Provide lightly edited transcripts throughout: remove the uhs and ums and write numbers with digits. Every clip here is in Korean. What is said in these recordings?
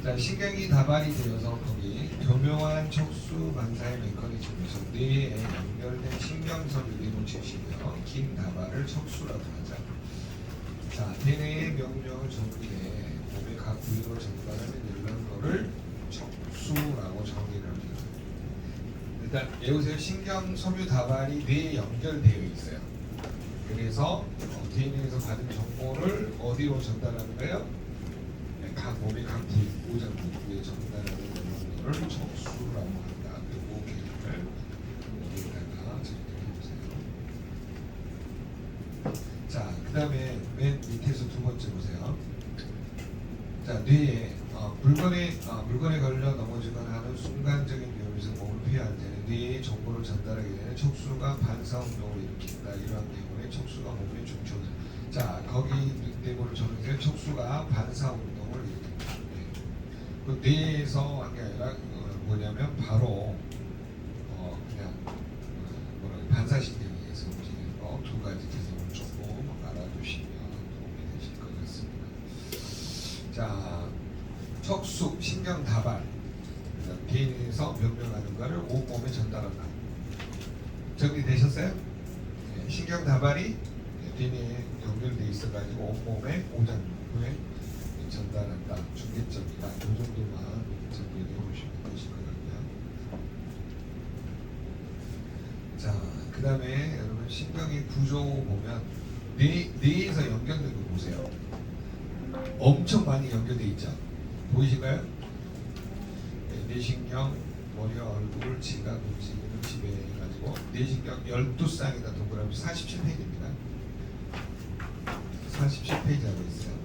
자, 신경이 다발이 되어서 거기 교묘한 척수 반사의 메커니즘에서 뇌에 연결된 신경선이 놓치시며 긴 다발을 척수라고 하죠. 자, 대뇌의 명령을 정리해 몸의 각 부위로 전달하는 이런 거를 척수라고 정리를 합니다. 일단 외우세요. 신경섬유 다발이 뇌에 연결되어 있어요. 그래서 대뇌에서 받은 정보를 어디로 전달하는 거예요? 각 몸의 각 부위, 오장 부위에 전달하는 거를 척수라고 한다. 그리고 개념을 여기다가 정리해 보세요. 자, 그 다음에 맨 밑에서 두 번째 보세요. 자, 뇌에 물건에 걸려 넘어지거나 하는 순간적인 위험에서 몸을 피할 때는 뇌에 정보를 전달하게 되는 척수가 반사 운동을 일으킨다. 이러한 경우에 척수가 몸의 중추. 자, 거기 내부를 적용해서 척수가 반사 운동을 일으킨다. 그 뇌에서 한 게 아니라 뭐냐면 바로 그냥 반사신경에 의해서 움직이는 거 두 가지 개념을 조금 알아두시면 도움이 되실 것 같습니다. 자, 척수, 신경 다발, 대뇌에서 명령하는 것을 온몸에 전달한다. 정리되셨어요? 네, 신경 다발이 대뇌에 연결돼 있어가지고 온몸의 오장부에 전달한다. 중계점이다. 이 정도만 정리해 보시면 되실 것 같고요. 자, 그 다음에 여러분 신경의 구조 보면 뇌에서 연결된 거 보세요. 엄청 많이 연결돼 있죠. 보이신가요? 네, 뇌신경, 머리와 얼굴을 지각 움직임을 지배해가지고 뇌신경 12쌍이다. 동그라미 47페이지입니다. 47페이지 하고 있어요.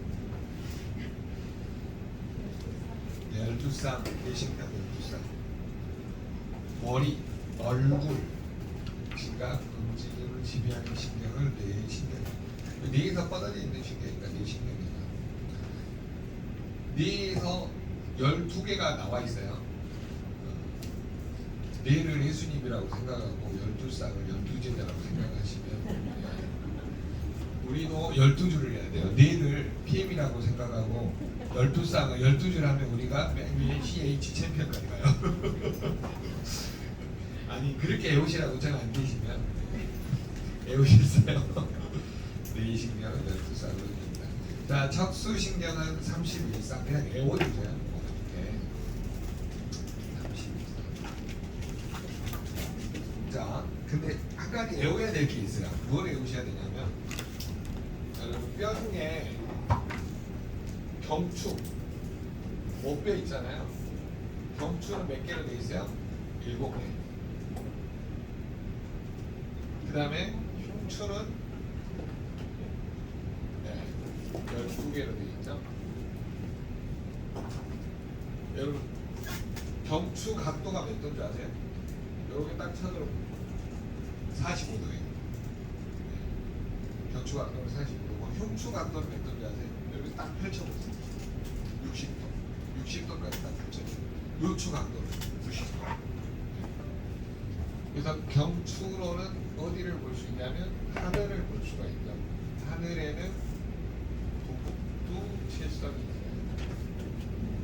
12쌍, 뇌신경 12쌍. 머리, 얼굴, 지각 움직임을 지배하는 신경을 뇌신경. 뇌에서 뻗어져 있는 신경이니까 뇌신경이다. 뇌에서 12개가 나와 있어요. 뇌를 예수님이라고 생각하고 12쌍을 12제자라고 생각하시면 우리도 12줄을 해야 돼요. 뇌를 PM이라고 생각하고 12쌍을 12줄 하면 우리가 맨 위에 CH 챔피언까지 가요. 아니 그렇게 외우시라고 잘 안 되시면 외우셨어요. 뇌신경은 12쌍으로 됩니다. 자, 척수신경은 31쌍 그냥 외워주세요. 네. 31쌍. 자, 근데 한 가지 외워야 될 게 있어요. 뭘 외우셔야 되냐면 여러분 뼈 중에 경추, 목뼈 있잖아요. 경추는 몇 개로 되어 있어요? 7개. 그 다음에 흉추는 12개로 되어 있죠. 여러분 경추 각도가 몇 도인지 아세요? 이렇게 딱 쳐들어 45도예요. 경추 각도는 45도고 흉추 각도는 몇 도인지 아세요? 이렇게 딱 펼쳐보세요. 60도, 60도까지 딱 펼쳐보세요. 요추 각도는 90도. 그래서 경추로는 어디를 볼 수 있냐면 하늘을 볼 수가 있죠. 하늘에는 북두 칠성이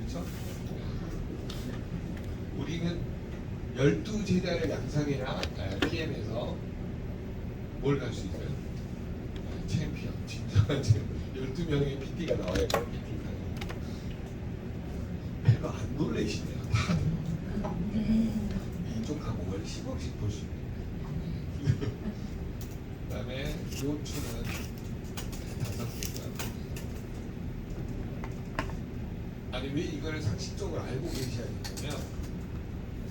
있어요. 그렇죠? 우리는 12제자의 양상이나 PM에서 뭘 갈 수 있어요? 챔피언, 진정한 챔피언. 12명의 PT가 나와야 그 PT가 별로 안 놀라시네요. 이쪽 과목을 10억씩 볼 수 있는 그 다음에 요추는 5개고요. 아니 왜 이거를 상식적으로 알고 계셔야 되냐면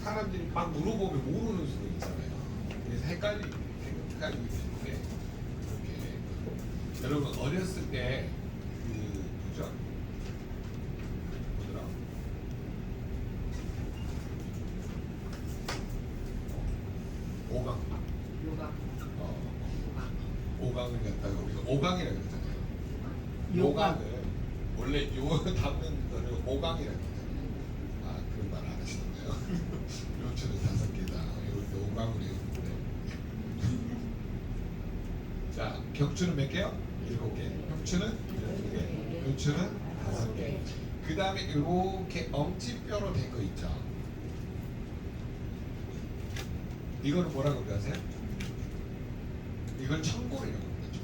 사람들이 막 물어보면 모르는 수도 있잖아요. 그래서 헷갈리기 때문에 이렇게 여러분 어렸을 때 뭐죠? 뭐더라? 오강. 오강을 갖다가 우리가 오강이라고 그러잖아요. 요강을 원래 요 담는 거를 오강이라고 그러잖아요. 아 그런 말 안 하시던데요. 요추는 5개다. 이렇게 오강을 해놓는데. 자, 격추는 몇 개요? 7개. 흉추는 12개. 요추는 5개. 그 다음에 이렇게 엄지뼈로 된 거 있죠. 이거는 뭐라고 그러세요? 이걸 청골이라고 합니다.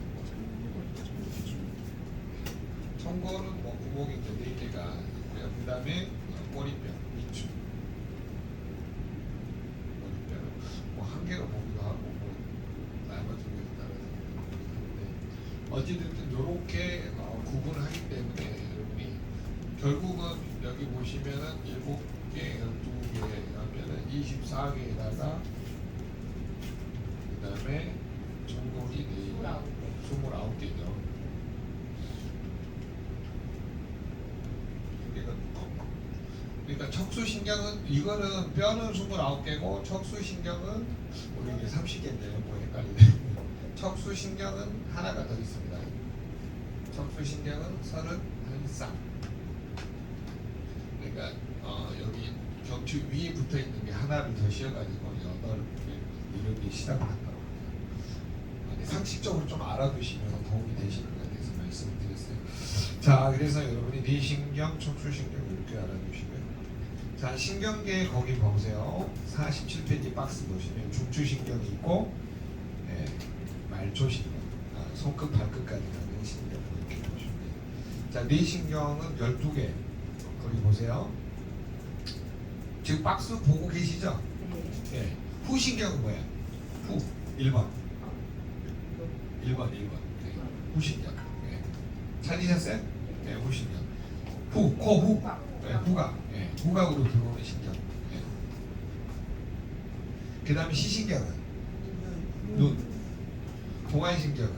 청골은 뭐 구멍이 이제 4개가 있고요. 그 다음에 꼬리뼈, 밑줄. 꼬리뼈는 뭐 1개로 보기도 하고 뭐 나머지 거에 따라서 모르겠는데 어찌됐든 이렇게 구분하기 때문에 여러분이 결국은 여기 보시면은 7개, 12개 하면은 24개에다가 그 다음에 전골이 29개죠. 그러니까 척수신경은 이거는 뼈는 29개고 척수신경은 우리 이게 30개인데요. 뭐 헷갈리네. 척수신경은 하나가 더 있습니다. 척수신경은 31쌍. 그러니까 여기 경추 위에 붙어 있는 게 하나를 더 씌워가지고 8개 이렇게 시작을 한다고 합니다. 상식적으로 좀 알아두시면 도움이 되시는 것 같아서 말씀을 드렸어요. 자, 그래서 여러분이 뇌신경, 척수신경 이렇게 알아두시고요. 자, 신경계 거기 보세요. 47페이지 박스 보시면 중추신경이 있고 말초신경, 손끝 발끝까지 가는 신경 이렇게 보시면 돼요. 자, 뇌신경은 12개 거기 보세요. 지금 박스 보고 계시죠? 네. 후신경은 뭐야? 후 1번 1번 네. 후신경 찾으셨어요? 네, 후신경. 후, 코, 후. 네, 후각. 네, 후각으로 들어오는 신경. 네. 그 다음에 시신경은 눈. 동안신경은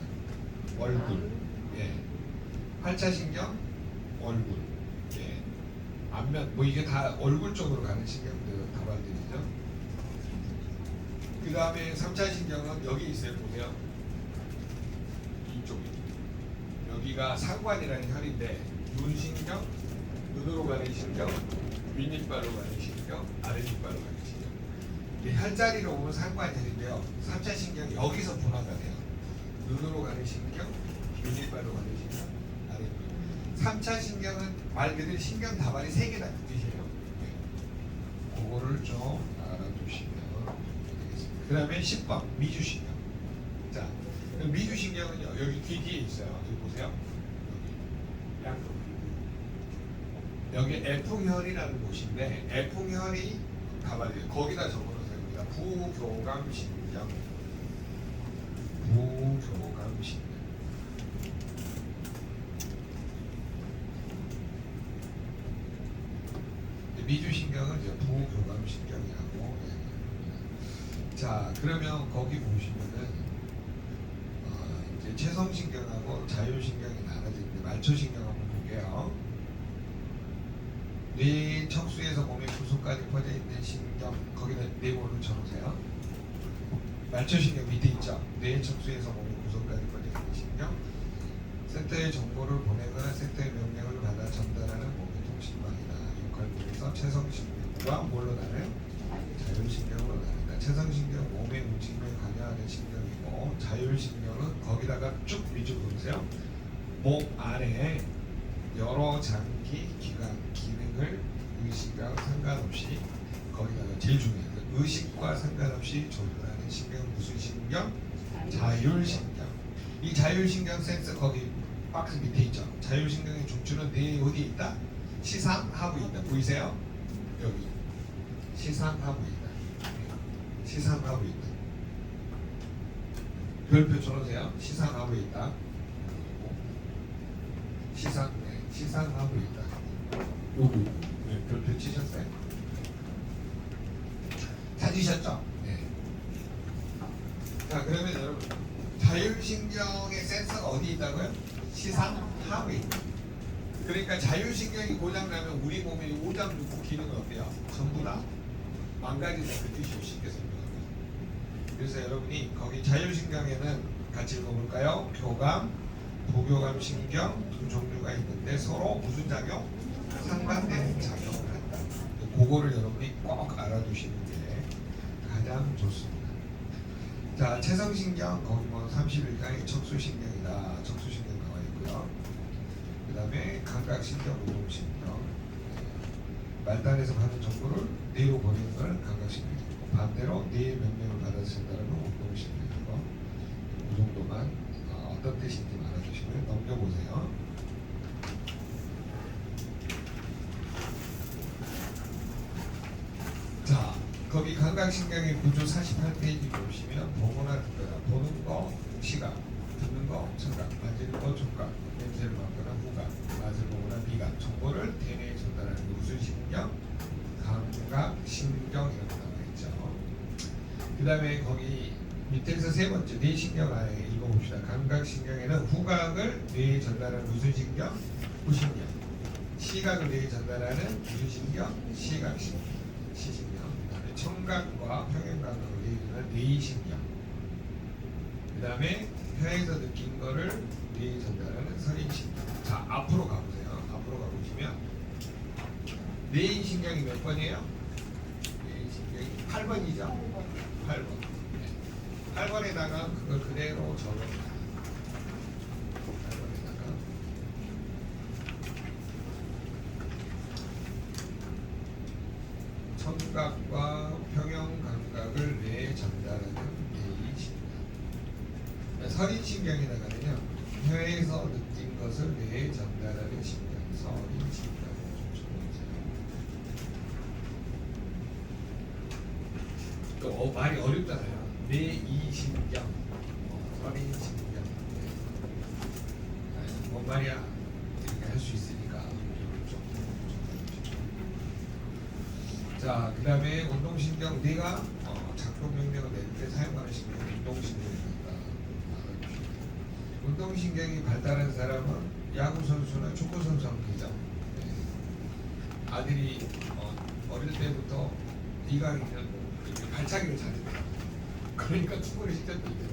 얼굴. 예. 팔자신경 얼굴. 예. 안면. 뭐 이게 다 얼굴 쪽으로 가는 신경들 다발들이죠. 그 다음에 3차 신경은 여기 있어요. 보세요. 이쪽에. 여기가 상관이라는 혈인데 눈신경, 눈으로 가는 신경, 윗니빨로 가는 신경, 아랫니빨로 가는 신경. 혈자리로 보면 상관혈인데요. 3차 신경이 여기서 분화가 돼요. 눈으로 가는 신경, 윗니빨로 가는 신경, 아랫니빨. 3차 신경은 말 그대로 신경 다발이 3개다 그 뜻이에요. 그거를 좀 알아두시면 되겠습니다. 그 다음에 10번 미주신경. 자, 미주신경은요 여기 귀 뒤에 있어요. 여기 보세요. 여기 양쪽. 여기 F혈이라는 곳인데 F혈이 다발이에요. 거기다 적어놓으세요. 됩니다. 부교감신경. 부교감신경. 미주신경은 이제 부교감신경이라고 얘기합니다. 자, 그러면 거기 보시면은 이제 체성신경하고 자율신경이 나눠지는데 말초신경 한번 볼게요. 뇌 척수에서 몸의 구석까지 퍼져 있는 신경, 거기는 네모를 쳐놓으세요. 말초신경 밑에 있죠. 뇌 척수에서 몸의 구석까지 퍼져 있는 신경. 센터의 정보를 보내거나 센터의 명령을 받아 전달하는 몸의 통신망이다. 역할들에서 체성신경과 뭘로 나눠요? 자율신경으로 나눈다. 체성신경 몸의 움직임에 관여하는 신경이고 자율신경은 거기다가 쭉 위주 보세요. 몸 안에 여러 장기, 기관, 기능을 의식과 상관없이 거기다가 제일 중요한 거 의식과 상관없이 조절하는 신경은 무슨 신경? 자율신경. 이 자율신경 센서 거기 박스 밑에 있죠. 자율신경의 중추는 뇌에 어디에 있다? 시상하부에 있다. 보이세요? 여기 시상하부에 있다. 시상하부에 있다. 별표 쳐놓으세요. 시상하부에 있다. 시상하부에 있다. 여기 별표 치셨어요? 찾으셨죠? 네. 자, 그러면 여러분 자율신경의 센서가 어디 있다고요? 시상하부에 있다. 그러니까 자율신경이 고장나면 우리 몸의 오장 육부 기능은 어때요? 전부 다 망가진다. 그 뜻이 쉽게 설명합니다. 그래서 여러분이 거기 자율신경에는 같이 읽어볼까요? 교감, 부교감신경 두 종류가 있는데 서로 무슨 작용? 상반되는 작용을 한다. 그거를 여러분이 꼭 알아두시는 게 가장 좋습니다. 자, 체성신경 거기 뭐 31강의 척수신경이다. 척수신경 나와 있고요. 그 다음에 감각신경, 운동신경. 말단에서 받은 정보를 뇌로 보내는 걸 감각신경이고, 반대로 뇌의 명령을 받았을 때는 운동신경이고, 이 정도만 어떤 뜻인지 알아주시고요. 넘겨보세요. 자, 거기 감각신경의 구조 48페이지 보시면 보거나 듣거나, 보는 거 시각, 듣는 거 청각, 만지는 거 촉각, 냄새를 맡거나 후각, 맛을 보거나 미각, 정보를 대뇌에 전달하는 게 무슨 신경? 감각신경 이렇게 나와 있죠. 그 다음에 거기 밑에서 세 번째 뇌신경 안에 읽어봅시다. 감각신경에는 후각을 뇌에 전달하는 무슨 신경? 후신경. 시각을 뇌에 전달하는 무슨 신경? 시각신경. 시신경. 그 다음에 청각과 평행감각을 뇌에 전달하는 뇌신경. 그 다음에 혀에서 느낀 거를 뇌에 전달하는 선인신경. 자, 앞으로 가보세요. 앞으로 가보시면 뇌인신경이 몇 번이에요? 뇌인신경이 8번이죠? 8번. 8번에다가 그걸 그대로 적어놔요. 8번에다가 청각과 평형 감각을 뇌에 전달하는 뇌인신경. 선인신경에다가는요, 혀에서 느낀 것을 뇌에 전달하는 신경, 선인신경. 또 말이 어렵잖아요. 뇌이신경, 선인신경. 뭔 말이야? 이렇게 할 수 있으니까. 자, 그 다음에 운동신경, 뇌가 작동 명령을 낼 때 사용하는 신경, 운동신경입니다. 운동신경이 발달한 사람은 야구선수나 축구선수하면 되죠. 아들이 어릴 때부터 이가 발차기를 잘했대요. 그러니까 축구를 시켰던 때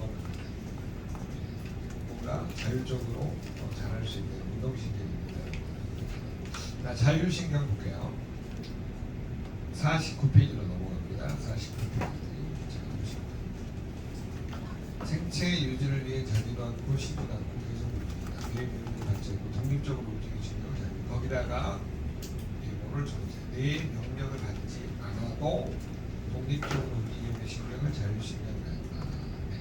뭔가 자율적으로 잘할 수 있는 운동신경입니다. 자, 자율신경 볼게요. 49페이지로 넘어갑니다. 49페이지. 생체 유지를 위해 자지도 않고 쉬지도 않고 계속 움직인다. 뇌 명령을 받지 않고 독립적으로 움직이는 신경을 자유. 거기다가 이거를 적으세요. 뇌 명령을 받지 않아도 독립적으로 움직이는 신경을 자율신경이라 한다. 네.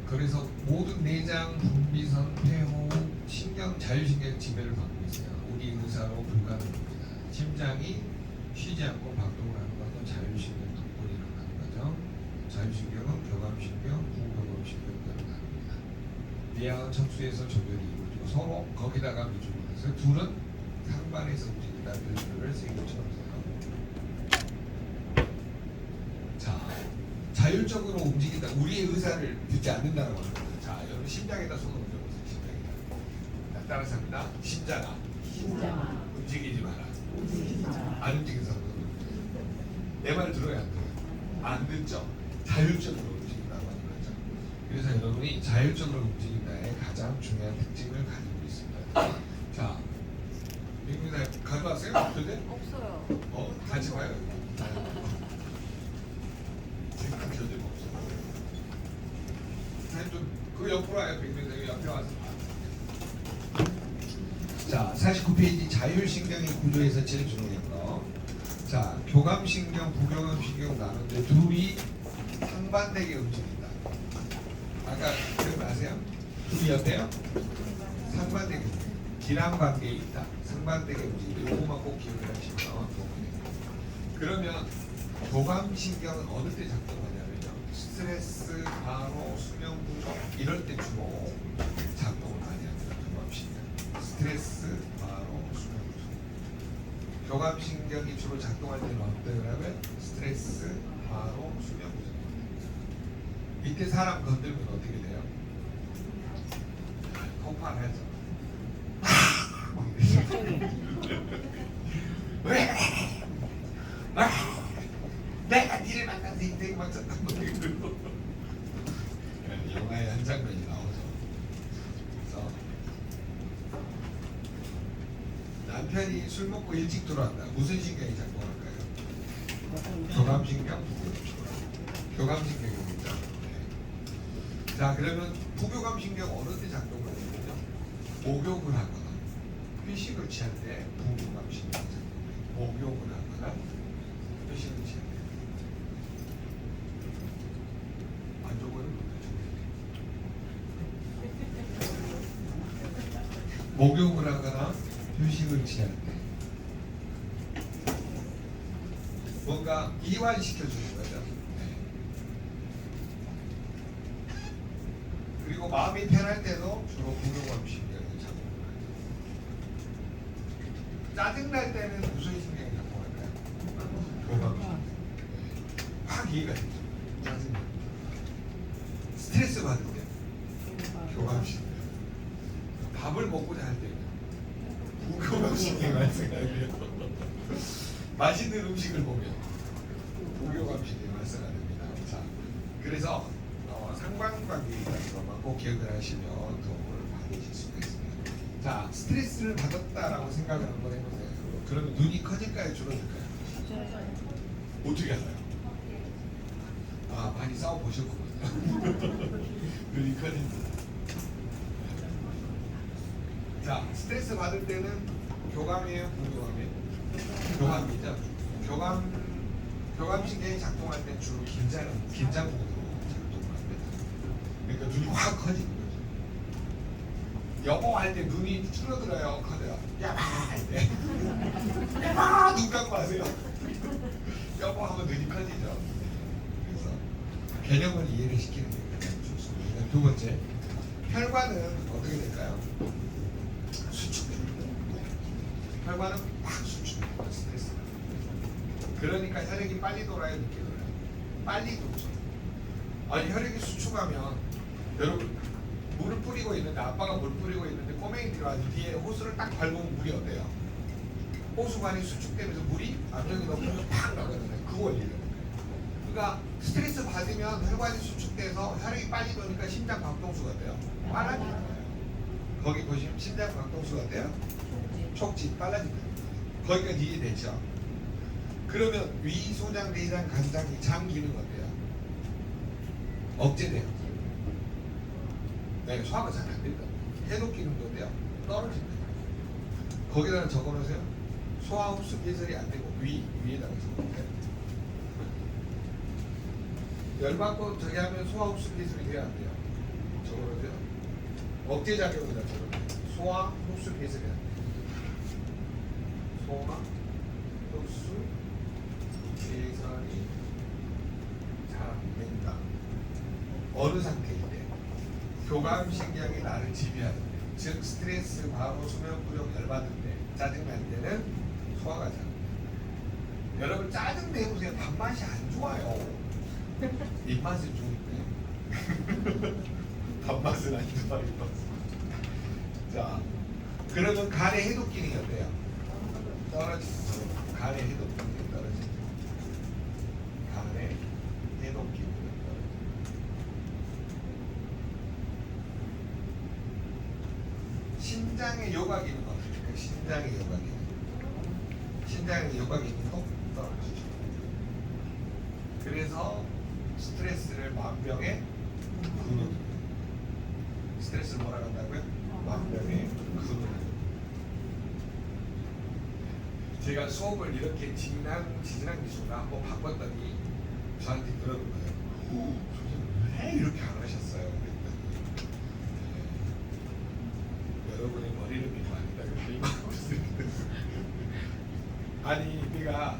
그래서 모든 내장, 분비선, 폐호흡, 신경, 자율신경 지배를 받고 있어요. 우리 의사로 불가능합니다. 심장이 쉬지 않고 박동을 하는 것은 자율신경 덕분에 일어나는 거죠. 자율신경은 교감신경, 부교감신경으로 나눕니다. 뇌와 척수에서 조절이 이루어지고 서로 거기다가 미주를 해서 둘은 상반에서 움직인다는 표현을 세게 쳐보세요. 자, 자율적으로 움직인다. 우리의 의사를 듣지 않는다는 겁니다. 자, 여러분 심장에다 손을 얹어보세요. 심장에다. 자, 따라서 합니다. 심장아, 움직이지 마라. 안 움직이는 사람은 내 말 들어야 안 돼요. 안 듣죠? 자율적으로 움직인다고 하는 거죠. 그래서 여러분이 자율적으로 움직인다의 가장 중요한 특징을 가지고 있습니다. 자, 민구님 가져왔어요? 없어요. 같이 봐요. 지금 견디가 없어요. 사장님 좀그 옆으로 와요. 민구님 옆에 와서. 자, 49페이지 자율신경의 구조에서 제일 중요한 거. 자, 교감신경, 부교감신경 나누는데 둘이 상반되게 움직인다. 아까 기억나세요? 둘이 어때요? 상반되게 움직인다. 기란관계에 있다. 상반되게 움직인다. 요거만 꼭 기억을 하시면 도움이 됩니다. 그러면 교감신경은 어느 때 작동하냐면요. 스트레스, 과로, 수면 부족 이럴 때 주로 작동을 많이 합니다. 교감신경. 스트레스, 과로, 수면 부족. 교감신경이 주로 작동할 때는 어떤 거냐면 스트레스, 과로, 수면 부족. 밑에 사람 건들면 어떻게 돼요? 폭발하죠. 왜? 내가 니를 만나서 인생 맞췄단 말이야. 영화의 한 장면이 나오죠. 그래서 남편이 술 먹고 일찍 들어왔다. 무슨 신경이 작동할까요? 교감신경, 교감신경입니다. 네. 자, 그러면 부교감 신경 어느 때 작동을 하냐면요, 목욕을 하거나 휴식을 취할 때 부교감 신경 목욕을 하거나 휴식을 취할 때 만족을 목욕을 하거나 휴식을 취할 때 뭔가 이완시켜주는 거죠. 그리고 마음이 편할 때도 주로 부교감 신경이 작동을 하죠. 짜증날 때는 무슨 신경이 작동할까요? 교감 신경. 확 이해가 되죠. 짜증날 때. 스트레스 받을 때 교감 신경. 밥을 먹고자 할 때는 부교감 신경이 발생하고요. 맛있는 음식을 보면 부교감 신경이 발생하게 됩니다. 자, 그래서 상관관계에 대한 것만 꼭 기억을 하시면 도움을 받으실 수가 있습니다. 자, 스트레스를 받았다라고 생각을 한번 해보세요. 그러면 눈이 커질까요? 줄어들까요? 어떻게 알아요? 아, 많이 싸워보셨군요. 눈이 커집니다. 자, 스트레스 받을 때는 교감이에요? 부교감이에요? 교감이죠. 교감 신경이 작동할 때 주로 긴장 모드로 작동을 합니다. 그러니까 눈이 확 커지는 거죠. 여보 할 때 눈이 줄어들어요, 커져요. 야마 할 때. 야마 눈 감고 하세요. 여보 하면 눈이 커지죠. 그래서 개념을 이해를 시키는 게 가장 좋습니다. 두 번째, 혈관은 어떻게 될까요? 수축됩니다. 혈관은 확 수축됩니다. 스트레스가. 그러니까 혈액이 빨리 돌아요, 늦게 돌아요? 빨리 돌죠. 아니, 혈액이 수축하면 여러분 물을 뿌리고 있는데, 아빠가 물 뿌리고 있는데 꼬맹이 들어와서 뒤에 호수를 딱 밟으면 물이 어때요? 호수관이 수축되면서 물이 압력이 높으면서 팍 나거든요. 그 원리예요. 그러니까 스트레스 받으면 혈관이 수축돼서 혈액이 빨리 도니까 심장 박동수가 어때요? 빨라지잖아요. 거기 보시면 심장 박동수가 어때요? 촉진 빨라집니다. 거기까지 이해되죠? 그러면 위, 소장, 내장, 간장, 이 장 기능 어때요? 억제돼요. 네, 소화가 잘 안 된다. 해독 기능도 어때요? 떨어진다. 거기다가 적어놓으세요. 소화 흡수 개설이 안 되고 위에다가 적어놓으세요. 열받고 저기 하면 소화 흡수 개설이 돼야 안 돼요. 적어놓으세요. 억제 작용이다 적어놓으세요. 소화 흡수 개설이 안 돼요. 소화 흡수 개설이 잘 안 된다. 어느 상태일 때? 교감신경이 나를 지배하는 때, 즉 스트레스, 과로, 수면 부족, 열받을 때, 짜증날 때는 소화가 잘 안 돼요. 여러분 짜증 내보세요. 밥맛이 안 좋아요. 입맛은 좋은데 밥맛은 안 좋아요. 자, 그러면 간의 해독 기능이 어때요? 떨어지죠. 간의 해독 기능이 떨어지죠. 간의 해독 기능이 떨어지죠. 신장의 요가 기능 어떻습니까? 신장의 요가 기능. 신장의 요가 기능도 떨어지죠. 그래서 스트레스를 만병에 근원입니다. 스트레스를 뭐라 한다고요? 만병에 근원. 제가 수업을 이렇게 지난 기수가 한번 바꿨더니 저한테 그러는 거예요. 선생님 왜 이렇게 안 하셨어요? 그랬더니 여러분의 머리를 믿으면 안 된다. 아니 네가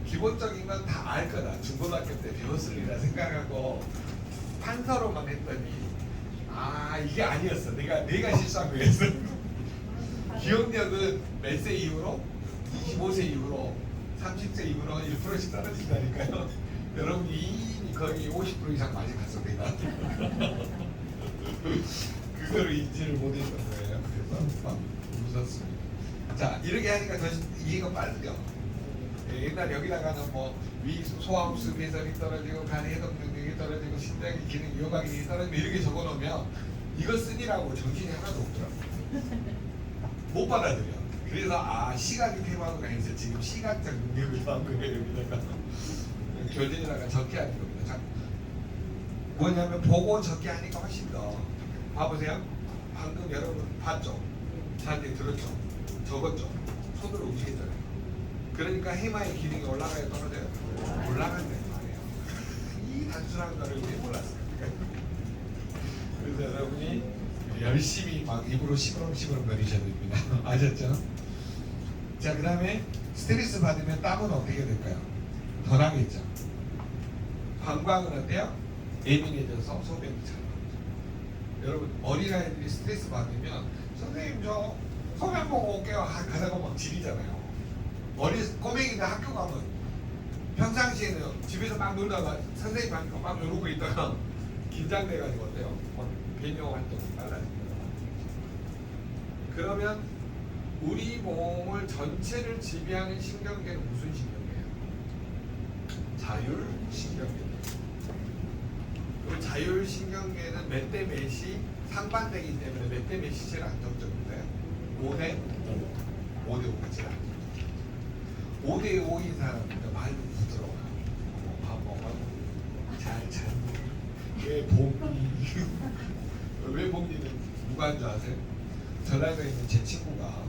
기본적인 건 다 알 거다. 중고등학교 때 배웠으리라 생각하고 판서로만 했더니 아 이게 아니었어. 내가 실수한 거였어. 기억력은 몇 세 이후로? 25세 이후로 30세 이후로 1%씩 떨어진다니까요. 여러분이 이미 거의 50% 이상 많이 갔어 내가. 그거를 인지를 못했던 거예요. 그래서 막 웃었습니다. 자 이렇게 하니까 더 이해가 빠르죠. 옛날 여기다가는 뭐 위 소화흡수 개선이 떨어지고 간 해독 능력이 떨어지고 신장의 기능 요가 기능이 떨어지고 이렇게 적어놓으면 이거 쓰니라고 정신이 하나도 없더라고요. 못 받아들여. 그래서 아 시각이 필요하구나 해서 지금 시각적 능력을 더한 거예요. 여기다가 교재에다가 적게 하는 겁니다. 뭐냐면 보고 적게 하니까 훨씬 더. 봐보세요. 방금 여러분 봤죠? 저한테 들었죠? 적었죠? 손으로 움직였잖아요. 그러니까 해마의 기능이 올라가요, 떨어져요? 올라간다는 말이에요. 이 단순한 거를 왜 몰랐어요? 그래서 여러분이 열심히 막 입으로 시무렁시무렁 거리셔야 됩니다. 아셨죠? 자, 그 다음에 스트레스 받으면 땀은 어떻게 될까요? 덜 하겠죠. 방광은 어때요? 예민해져서 소변이 잘 나오죠. 여러분 어린아이들이 스트레스 받으면 선생님 저 소변 보고 올게요 가다가 막 지리잖아요. 어린 꼬맹이들 학교 가면 평상시에는 집에서 막 놀다가 선생님 하니까 막 이러고 있다가 긴장돼가지고 어때요? 막 배뇨 활동이 빨라집니다. 그러면 우리 몸을 전체를 지배하는 신경계는 무슨 신경계예요? 자율신경계. 그 자율신경계는 몇 대 몇이 상반되기 때문에 몇 대 몇이 제일 안정적인가요? 5대 5. 5대 5가 제일 안정적이에요. 5대 5인 사람은 말도 부드러워요. 밥 먹어. 잘. 왜 봄니? 왜 봄니는 누가 한 줄 아세요? 전라도에 있는 제 친구가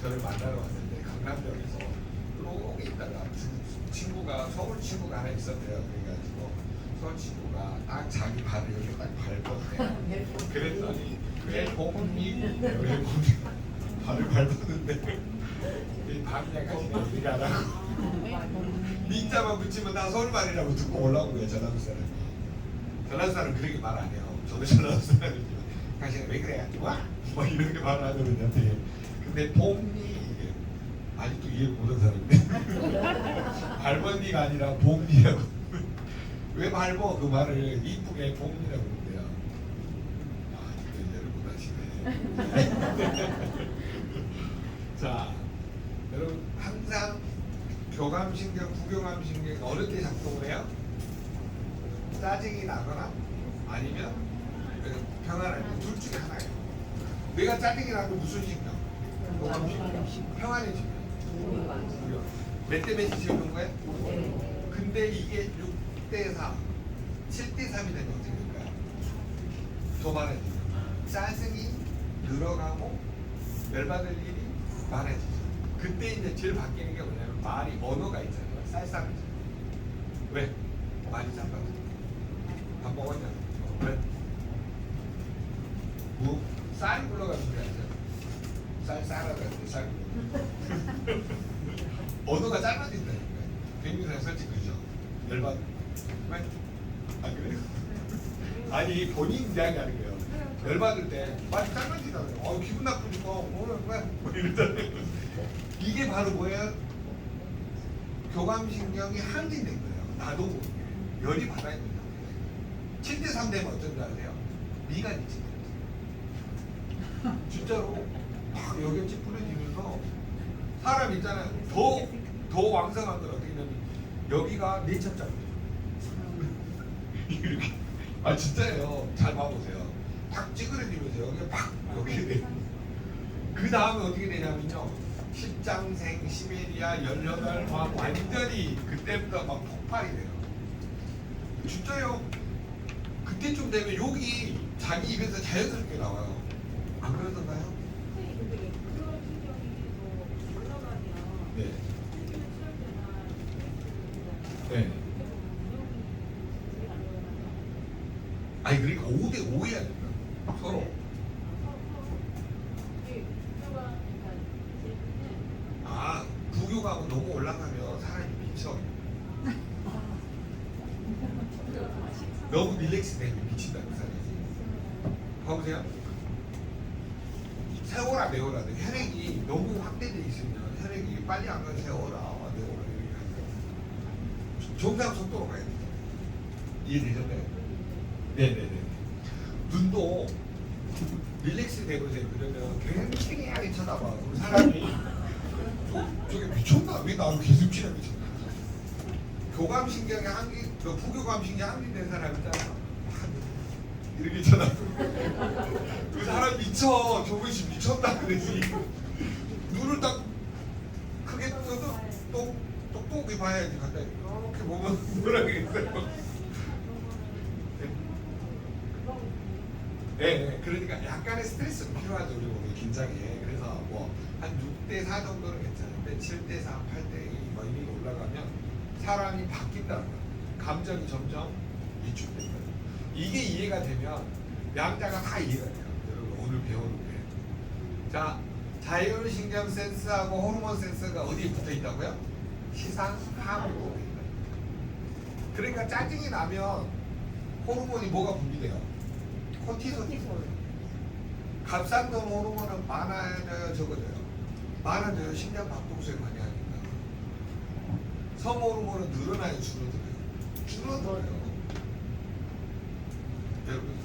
저를 만나러 왔는데 강남역에서 이렇게 있다가 친구가 서울 친구가 하나 있었대요. 그래가지고 서울 친구가 딱 자기 발을 여기 딱 밟았대. 그랬더니 왜 봄니? 왜 봄니? 발을 밟았는데 이 밤 약간 얘기 안 하고 민자만 붙이면 다 서울말이라고 듣고 올라온 거예요. 전라도 사람이. 전라도 사람은 그렇게 말 안 해요. 저도 전라도 사람이지만 당신은 왜 그래? 와? 막 이렇게 말을 하거든요. 되게. 근데 봄니 이게 아직도 이해 못한 사람인데 밟언니가 아니라 봄니라고. 왜 밟어? 그 말을 이쁘게 봄니라고 그러는데요. 아, 진짜 이해를 못하시네. 자, 여러분 항상 교감신경, 부교감신경 어느 때 작동을 해요? 짜증이 나거나 아니면 평안할 때 둘 중에 하나예요. 내가 짜증이 나도 무슨 신경? 교감신경. 평안해지면. 몇 대 몇이 지우는 거예요? 근데 이게 6대 4, 7대 3이 되면 어떻게 될까요? 더 많아지죠. 짜증이 늘어가고 열받을 일이 많아지죠. 그때 이제 제일 바뀌는 게 뭐냐면 말이 언어가 있잖아요. 쌀쌀해져요. 왜? 많이 쌀쌀해져. 밥 먹었냐? 왜? 뭐? 쌀이 굴러가는 게 아니죠. 쌀쌀하다는데 쌀 굴러. 언어가 짧아진다니까요. 백미사에 설치 그죠? 열받. 왜? 안 그래요? 아니 본인 이야기 하는 거예요. 열받을 때 말이 짧아지잖아요. 기분 나쁘니까 오늘 왜? 뭐 이러잖아요. 이게 바로 뭐예요? 교감신경이 항진된 거예요. 나도 모르게. 열이 받아있는 거예요. 7대 3 되면 어쩐 줄 아세요? 미간이 찢어져요. 진짜로 막 여기가 찌푸려지면서 사람 있잖아요. 더 왕성한 건 어떻게 되냐면 여기가 내첩장 이렇게. 아 진짜예요. 잘 봐보세요. 팍 찌그러지면서 여기가 팍 여기게 돼요. 그 다음에 어떻게 되냐면요. 십장생, 시베리아, 18, 막 완전히 그때부터 막 폭발이 돼요. 진짜요. 그때쯤 되면 욕이 자기 입에서 자연스럽게 나와요. 안 그러던가요? 네. 네. 아니 그러니까 5대 5해야 된다. 서로. 아 부교감은 너무 올라가면 사람이 미쳐. 너무 릴렉스 되면 미친다 그 사람이. 봐보세요. 세워라 내워라. 혈액이 너무 확대돼 있으면 혈액이 빨리 안 가면 세워라 내워라 이렇게 하죠. 정상 속도로 가야 돼요. 이해되셨나요? 네네네. 눈도 릴렉스 되보세요. 그러면 굉장히 쳐다봐. 그럼 사람이 저게 미쳤나? 왜 나를 계속 치나 미쳤나? 교감신경이 부교감신경이 항진된 사람 있잖아. 이렇게 쳐다보고 그 사람 미쳐. 조금씩 미쳤다 그러지. 눈을 딱 크게 떠서 똑똑히 봐야지. 갖다 이렇게 보면 뭐라 그랬어요. 예, 예. 그러니까 약간의 스트레스는 필요하죠 우리 몸에 긴장에. 그래서 뭐 한 6대4 정도는 괜찮은데 7대4, 8대2 뭐 이미 올라가면 사람이 바뀐다는 거예요. 감정이 점점 위축된다. 이게 이해가 되면 양자가 다 이해가 돼요. 여러분 오늘 배우는 게. 자, 자율신경 센서하고 호르몬 센서가 어디에 붙어 있다고요? 시상하부에 붙어 있다. 그러니까 짜증이 나면 호르몬이 뭐가 분비돼요? 코티솔. 갑상선 호르몬은 많아져요, 적어져요? 많아져요. 심장 박동수에 많이 하니까. 성 호르몬은 늘어나요, 줄어들어요? 줄어들어요. 여러분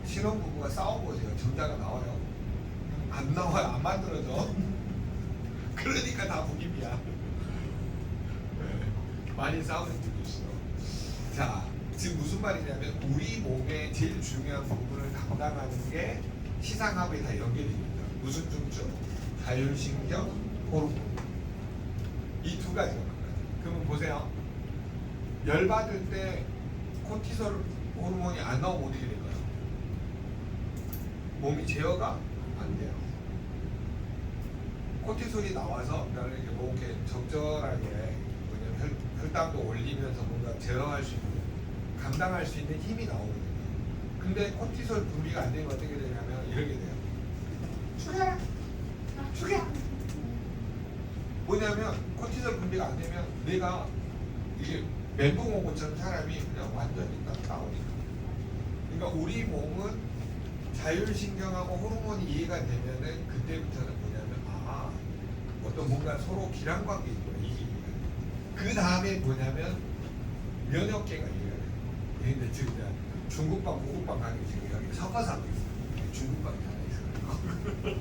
신혼부부가 싸워보세요. 전자가 나와요? 안 나와요. 안 만들어져. 그러니까 다 북입이야. 네, 많이 싸우는 분이 있어. 자, 지금 무슨 말이냐면 우리 몸의 제일 중요한 부분을 담당하는 게 시상하부에 다 연결이 됩니다. 무슨 중증? 자율신경 호르몬. 이 두 가지가 맞아요. 그러면 보세요. 열받을 때 코티솔 호르몬이 안 나오면 어떻게 될까요? 몸이 제어가 안 돼요. 코티솔이 나와서 이렇게 뭐 이렇게 적절하게 뭐냐면 혈당도 올리면서 뭔가 제어할 수 있는 감당할 수 있는 힘이 나오거든요. 근데 코티솔 분비가 안 되면 어떻게 되냐면 이렇게 돼요. 죽여라! 죽여! 뭐냐면 코티솔 분비가 안 되면 내가 이게 멘붕 온 것처럼 사람이 그냥 완전히 딱 다운이다. 그러니까 우리 몸은 자율신경하고 호르몬이 이해가 되면은 그때부터는 뭐냐면 아 어떤 뭔가 서로 기량관계 있구나 이게 이해가 돼요. 그 다음에 뭐냐면 면역계가 이해가 돼요. 근데 지금 중국방, 무국방 가는 게 지금 여기 섞어서 하고 있어요. 중국방이 하나 있어요.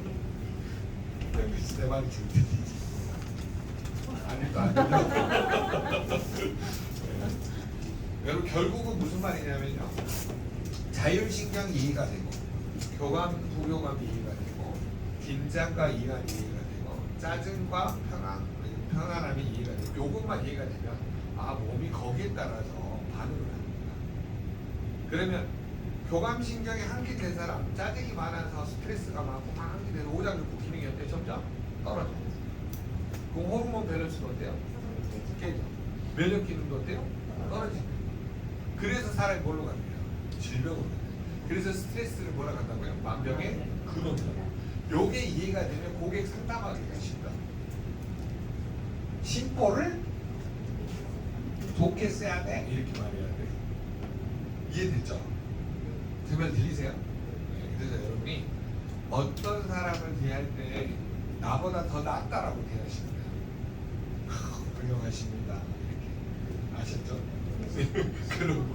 여기 내 말이 지금 들리지? 아니도 아니죠. 여러분 결국은 무슨 말이냐면요. 자율신경 이해가 되고 교감, 부교감이 이해가 되고 긴장과 이해가 되고 짜증과 편안함이 이해가 되고 이것만 이해가 되면 아 몸이 거기에 따라서 반응을 합니다. 그러면 교감신경이 한기된 사람 짜증이 많아서 스트레스가 많고 막 한기돼서 오장육부 기능이 어때요? 점점 떨어져. 그럼 호르몬 밸런스도 어때요? 깨져. 면역 기능도 어때요? 떨어집니다. 그래서 사람이 뭘로 갑니다. 질병으로 갑니다. 그래서 스트레스를 뭐라 한다고요? 만병의 근원이다. 요게 이해가 되면 고객 상담하기가 쉽다. 심보를 좋게 써야 돼. 이렇게 말해야 돼. 이해됐죠? 제 말 들리세요? 네, 그래서 여러분이 어떤 사람을 대할 때 나보다 더 낫다라고 대하시면 돼요. 훌륭하십니다. 이렇게 아셨죠? 그런 거.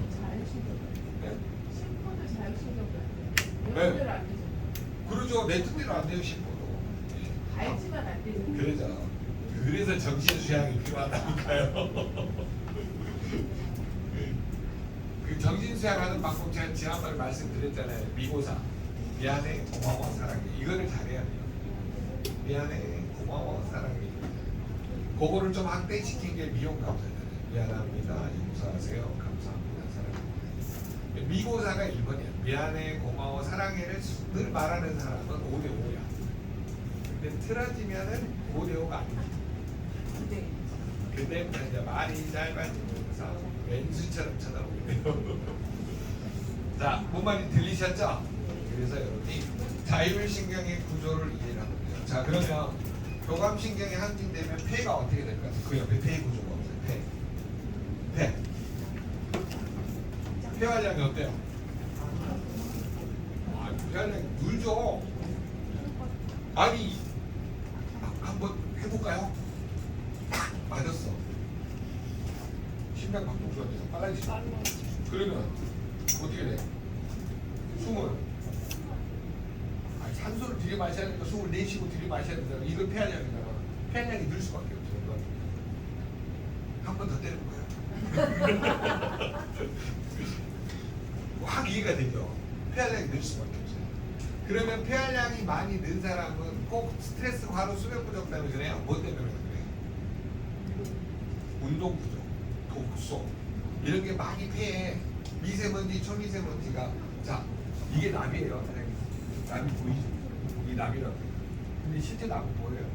네? 심포도 잘 신경 네. 내 뜻대로 안 되죠. 그러죠. 내 뜻대로 안 돼요, 심보도. 네. 알지만 안 되죠. 그러죠. 그래서 정신 수양이 필요하다니까요. 그 정신 수양하는 방법 제가 지난번에 말씀드렸잖아요. 미고사. 미안해, 고마워, 사랑해. 이거를 잘해야 돼요. 미안해, 고마워, 사랑해. 그거를 좀 확대시킨 게 미용 감사잖아요. 미안합니다, 용서하세요, 감사합니다, 사랑합니다. 미고사가 1번이야. 미안해, 고마워, 사랑해를 늘 말하는 사람은 5대5야. 근데 틀어지면은 5대5가 아닙니다. 네. 그때부터 이제 말이 짧아지면서 왼수처럼 쳐다보게 돼요. 자, 뭔 말이 들리셨죠? 그래서 여러분이 자율신경의 구조를 이해를 하면 돼요. 자, 그러면 교감신경이 항진되면 폐가 어떻게 될까요? 그 옆에 폐 구조가 없어요. 폐. 폐활량이 어때요? 아, 폐활량이 늘죠. 아니, 한번 해볼까요? 딱 맞았어. 심장 박동수가 돼서 빨라지죠. 그러면 어떻게 돼? 숨을 산소를 들이마셔야 되니까 숨을 내쉬고 들이마셔야 된다. 이걸 폐활량이잖아. 폐활량이 늘 수밖에 없어요. 한 번 더 때려볼까요? 확 이해가 되죠. 폐활량이 늘 수밖에 없어요. 그러면 폐활량이 많이 는 사람은 꼭 스트레스, 과로, 수면 부족 때문에 그래요? 뭐 때문에 그래요? 운동 부족, 독소 이런 게 많이 폐에 미세먼지, 초미세먼지가 자 이게 나비예요, 사장님. 나비 보이죠? 이 나비라고. 근데 실제로 안 보여요.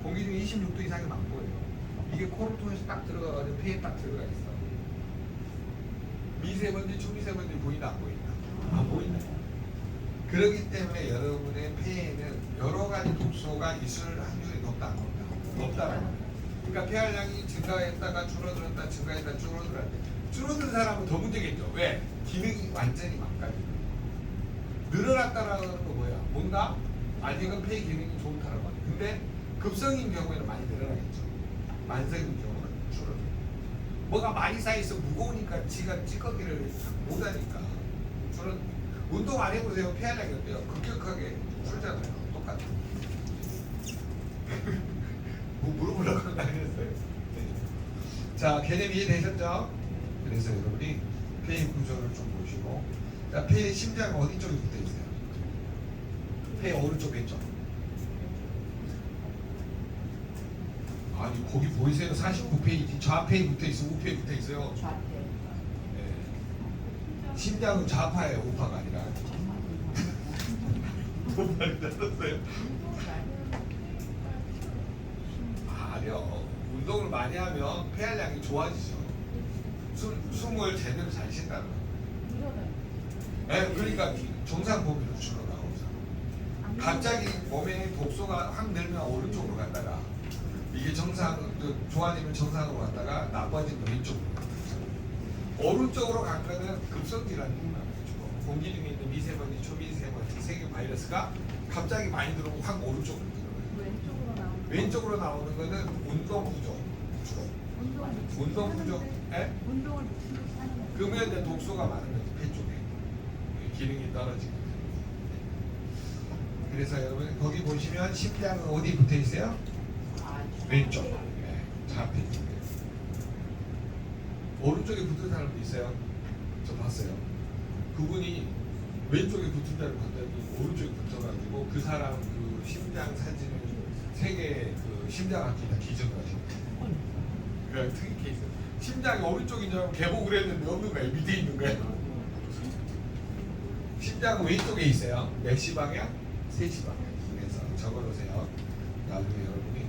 공기 중에 26도 이상이 안 보여요. 이게 코를 통해서 딱 들어가가지고 폐에 딱 들어가 있어. 미세먼지, 초미세먼지 보이나 안 보이나? 안 보인다. 그렇기 때문에 여러분의 폐에는 여러 가지 독소가 있을 확률이 높다, 안 높다? 높다라는 거예요. 그러니까 폐활량이 증가했다가 줄어들었다, 증가했다, 줄어들었다. 줄어든 사람은 더 문제겠죠. 왜? 기능이 완전히 망가지고. 늘어났다라는 건 뭐야? 뭔가 아직은 폐 기능이 좋다라고 하죠. 근데 급성인 경우에는 많이 늘어나겠죠. 만성인 경우는 줄어들어요. 뭐가 많이 쌓여서 무거우니까 지가 찌꺼기를 못하니까 줄어들어요. 운동 안 해보세요. 폐활량이 어때요? 급격하게 줄잖아요. 똑같아. 뭐 물어보려고 그런 거 아니었어요? 네. 자, 개념 이해되셨죠? 그래서 여러분이 폐의 구조를 좀 보시고, 자, 폐의 심장은 어디 쪽에 붙어 있어요? 폐 오른쪽 왼쪽. 아니 거기 보이세요? 49페이지 좌폐에 붙어 있어, 우폐에 붙어 있어요. 좌태. 네. 심장은 좌파예요, 우파가 아니라. 뭔 말인지 알았어요? 아니요. 운동을 많이 하면 폐활량이 좋아지죠. 숨을 제대로 잘 쉰다는 거예요. 네, 그러니까 정상 범위로 줄어나오죠. 갑자기 몸에 독소가 확 늘면 오른쪽으로 갔다가 이게 정상, 좋아지면 정상으로 갔다가 나빠지면 왼쪽으로 갔다가 오른쪽으로 간 거는 급성질환이 나죠. 공기 중에 있는 미세먼지, 초미세먼지, 세균 바이러스가 갑자기 많이 들어오고 확 오른쪽으로 들어가요. 왼쪽으로 나오는 거는 운동 부족 주로. 운동 부족. 예? 운동을 무슨 하는 거예요? 그러면 이제 독소가 많은 거지, 폐 쪽에. 기능이 떨어지게 돼요. 그래서 여러분 거기 보시면 심장은 어디 붙어 있어요? 왼쪽. 네, 좌폐 쪽에. 오른쪽에 붙은 사람도 있어요. 저 봤어요. 그분이 왼쪽에 붙은 자를 봤더니 오른쪽에 붙어가지고 그 사람 그 심장 사진을 세계 그 심장학회 다 기증을 하셨어요. 그 특이 케이스. 심장이 오른쪽인 줄 알고 개복을 했는데 없는 거예요. 밑에 있는 거예요. 심장은 왼쪽에 있어요. 몇 시 방향? 3시 방향. 그래서 적어놓으세요. 나중에 여러분이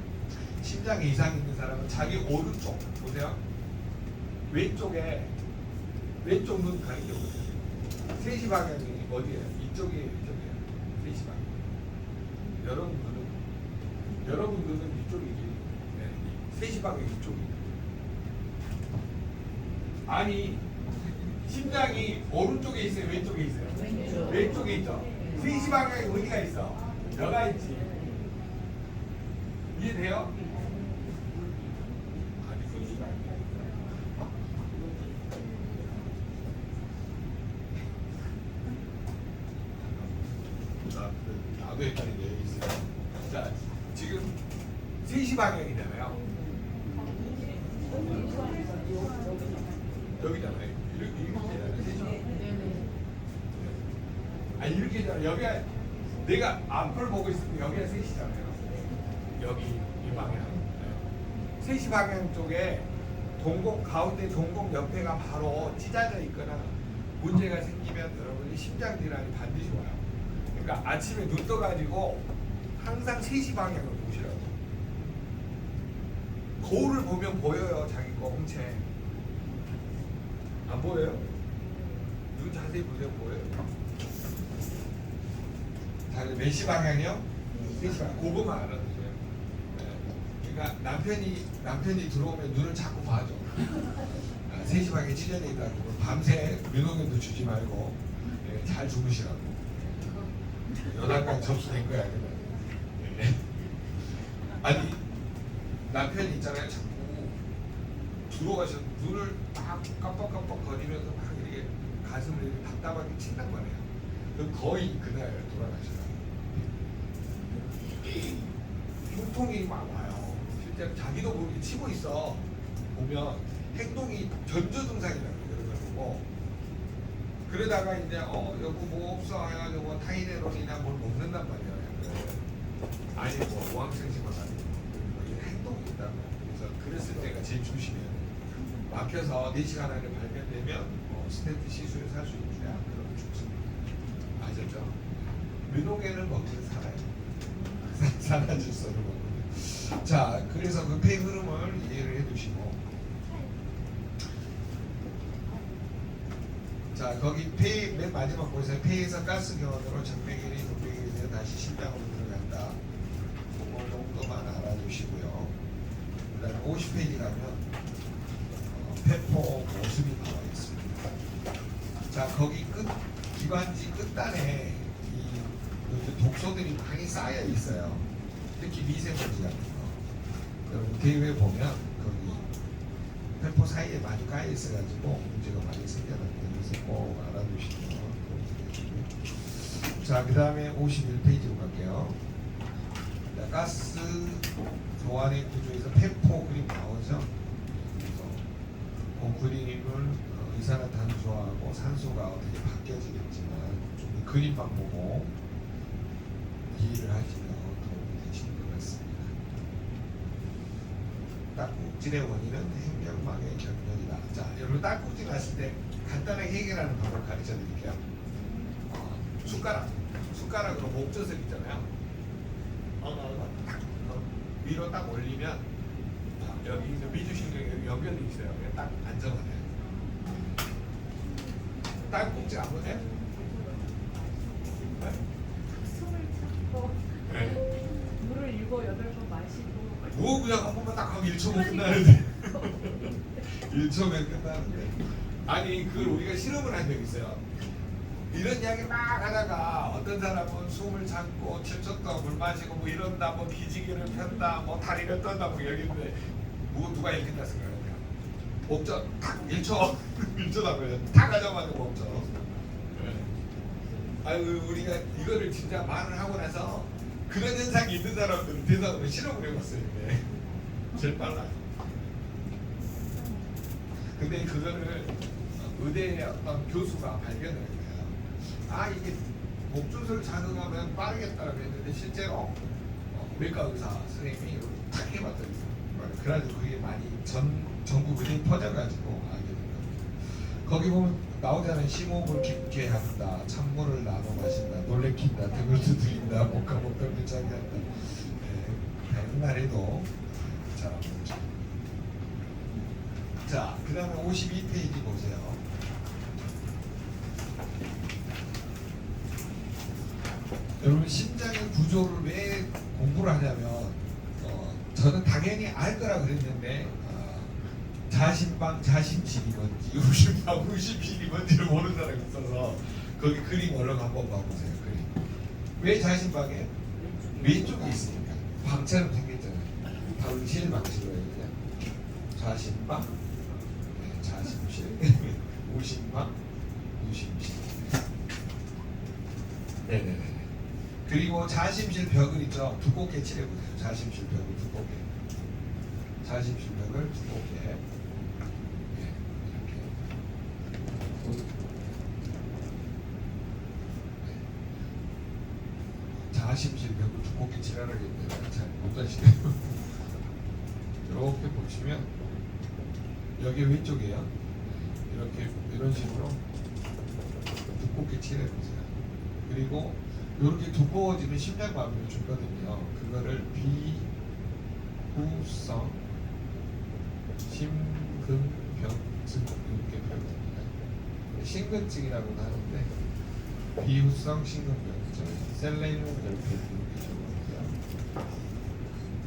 심장에 이상 있는 사람은 자기 오른쪽 보세요. 왼쪽에 왼쪽 눈 가리켜 보세요. 3시 방향이 어디예요? 이쪽이에요, 이쪽이에요. 3시 방향. 여러분 눈은 이쪽이지. 네. 3시 방향 이쪽이에요. 아니 심장이 오른쪽에 있어요, 왼쪽에 있어요? 왼쪽. 왼쪽에 있죠. 3시 방향에 어디가 있어? 여가 있지. 이해돼요? 아니 그 시간. 나도 헷갈린 게 있어요. 자, 지금 3시 방향이잖아요. 여기잖아요. 이렇게 되잖아요. 3시 방향. 아니 이렇게 되잖아요. 여기가 내가 앞을 보고 있으면 여기가 3시잖아요. 여기 이 방향. 3시 방향 쪽에 동공 가운데 동공 옆에가 바로 찢어져 있거나 문제가 생기면 여러분이 심장 질환이 반드시 와요. 그러니까 아침에 눈 떠가지고 항상 3시 방향을 보시라고. 거울을 보면 보여요. 자기 거 홍채. 안 보여요? 눈 자세히 보세요. 보여요? 자, 몇 시 방향이요? 3시 방향. 그거만 알아두세요. 네. 그러니까 남편이 들어오면 눈을 자꾸 봐줘. 3시 방향에 찢어져 있다고. 밤새 민호견도 주지 말고 네, 잘 주무시라고. 연합강 접수된 거야. 네. 아니 남편이 있잖아요. 자꾸 들어가셔서 눈을 막 깜빡깜빡 거리면서 막 이렇게 가슴을 이렇게 답답하게 친단 말이에요. 그럼 거의 그날 돌아가시더라고요. 흉통이 막 와요. 실제 자기도 모르게 치고 있어. 보면 행동이 전조 증상이라고 그러고 그러다가 이제 여보 뭐 없어 해가지고 뭐 타이레놀이나 뭘 먹는단 말이에요. 아니 뭐 모항생식만 아니고 행동이 있단 말이에요. 그래서 그랬을 때가 제일 조심해야 돼요. 막혀서 4시간 안에 발견되면 스텐트 시술을 살 수 있는데 안 그러면 죽습니다. 뇌동에는 먹으면 살아요. 산화 질소를 먹으면. 자, 그래서 그 폐 흐름을 이해를 해두시고, 자, 거기 폐 맨 마지막 보세요. 폐에서 가스 경원으로 정맥이니 동맥이 되어 다시 심장으로 들어간다. 그거 정도만 알아두시고요. 그다음에 50페이지 가면 폐포 모습이 나와 있습니다. 자, 거기 기관지 끝단에 이 독소들이 많이 쌓여 있어요. 특히 미세먼지 같은 거. 여러분 대회 보면 거기 폐포 사이에 많이 까여 있어가지고 문제가 많이 생겨납니다. 그래서 꼭 알아두시면 도움이 되시고요. 자, 그 다음에 51페이지로 갈게요. 자, 가스 교환의 구조에서 폐포 그림 나오죠. 그래서 그 그림을 이산화탄소하고 산소가 어떻게 바뀌어지겠지만 좀 그림만 보고 이해를 하시면 도움이 되실 것 같습니다. 딱꼭질의 원인은 행경막의 결렬이다. 자, 여러분 딱꼭질 났을 때 간단하게 해결하는 방법 가르쳐 드릴게요. 숟가락으로 목젖을 있잖아요. 딱 위로 딱 올리면 여기 미주신경이 여기 연결돼 있어요. 그냥 딱 안정화돼요. 딱꼭질 안 보세요? 숨을 참고 네. 물을 7, 8번 마시고 뭐 그냥 한 번만 딱 하고 1초면 끝나는데 1초면 끝나는데 아니 그걸 우리가 실험을 한 적이 있어요. 이런 이야기 막 하다가 어떤 사람은 숨을 참고 7초 동안 물 마시고 뭐 이런다 뭐 기지개를 폈다 뭐 다리를 떤다 뭐 여기인데 뭐 누가 이렇게 땄을 거예요. 목젖 탁 1초 1초도 안 걸려 탁 하자마자 목젖. 아유 우리가 이거를 진짜 말을 하고 나서 그런 현상이 있는 사람들은 대상으로 실험을 해봤어요. 이게 제일 빨라요. 근데 그거를 의대의 어떤 교수가 발견을 했어요. 아 이게 목젖을 자극하면 빠르겠다고 했는데 실제로 외과 의사 선생님이 이걸 탁 해봤더니 그래가지고 그게 많이 전국에 퍼져가지고 알게 된 겁니다. 거기 보면 나오잖아요. 심호흡을 깊게 한다, 찬물을 나눠 마신다, 놀래킨다, 등을 두드린다, 목과 목을 밀착게 한다. 네, 다른 날에도 잘안 보죠. 자, 그 다음에 52페이지 보세요. 여러분 심장의 구조를 왜 공부를 하냐면 저는 당연히 알 거라 그랬는데 자신방 자심실이 뭔지 우심방 우심실이 뭔지를 모르는 사람이 있어서 거기 그림 얼른 한번 봐보세요. 그림 왜 자신방에 왼쪽에 있으니까 방처럼 생겼잖아요. 방실 방식으로 해야 돼요. 자신방 네, 자심실 우심방 우심실 네네네. 그리고 자심실 벽을 있죠. 두껍게 칠해보세요. 자심실 벽을 두껍게. 자심실 벽을 두껍게. 네, 이렇게. 네. 자심실 벽을 두껍게 칠하라고 했는데 잘 못하시네요. 이렇게 보시면 여기 왼쪽이에요. 이렇게 이런 식으로 두껍게 칠해보세요. 그리고 이렇게 두꺼워지면 심장마비를 주거든요. 그거를 비후성 심근병증 이렇게 표현합니다. 심근증이라고도 하는데 비후성 심근병증 셀레늄 결핍 이렇게 적어놓고요.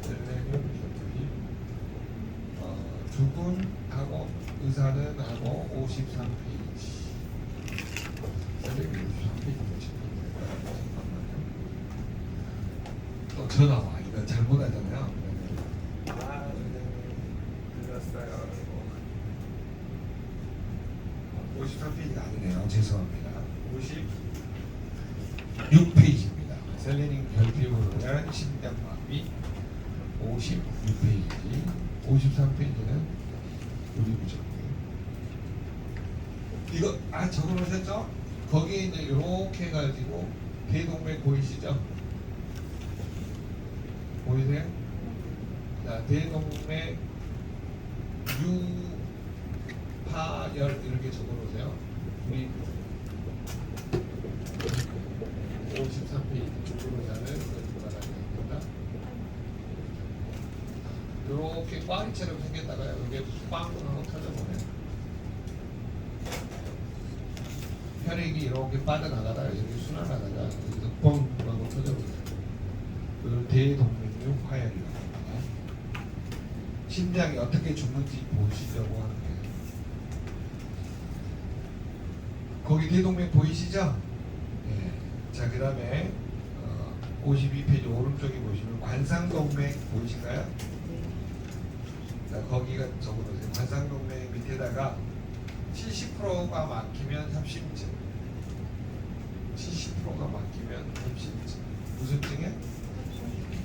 셀레늄 결핍 두근하고 의사는 하고 53페이지 셀레늄 53페이지 또 전화 와. 이거 잘못하잖아요. 아, 들었어요. 53페이지가 아니네요. 죄송합니다. 56페이지입니다. 셀레늄 결핍으로 인한 심장마비 56페이지 53페이지는 우리 부정이에요. 이거 적어놓으셨죠? 거기에 이제 이렇게 해가지고 대동맥 보이시죠? 보이세요? 자, 대동맥 유파열 이렇게 적어놓으세요. 우리 53페이지 이렇게 꽈리처럼 생겼다가 여기 빵 하고 터져버려요. 혈액이 이렇게 빠져나가다가 여기 순환하다가 여기서 뻥 하고 터져버려요. 그걸 대동맥류 파열이라고 합니다. 심장이 어떻게 죽는지 보시려고 하는 거예요. 거기 대동맥 보이시죠? 네. 자, 그 다음에 52페이지 오른쪽에 보시면 관상동맥 보이실까요? 자, 거기가 적어놓으세요. 관상동맥 밑에다가 70%가 막히면 협심증, 70%가 막히면 협심증. 무슨 증이야?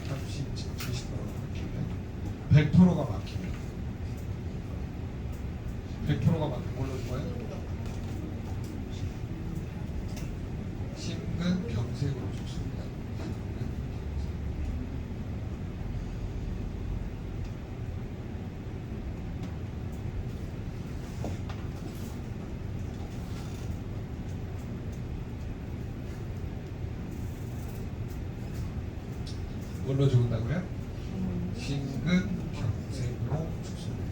협심증. 70%가 막히면 100%가 막히면 100%가 막히면 뭘로 죽어요? 심근경색으로 죽습니다. 뭘로 죽는다고요? 심근경색으로 죽습니다.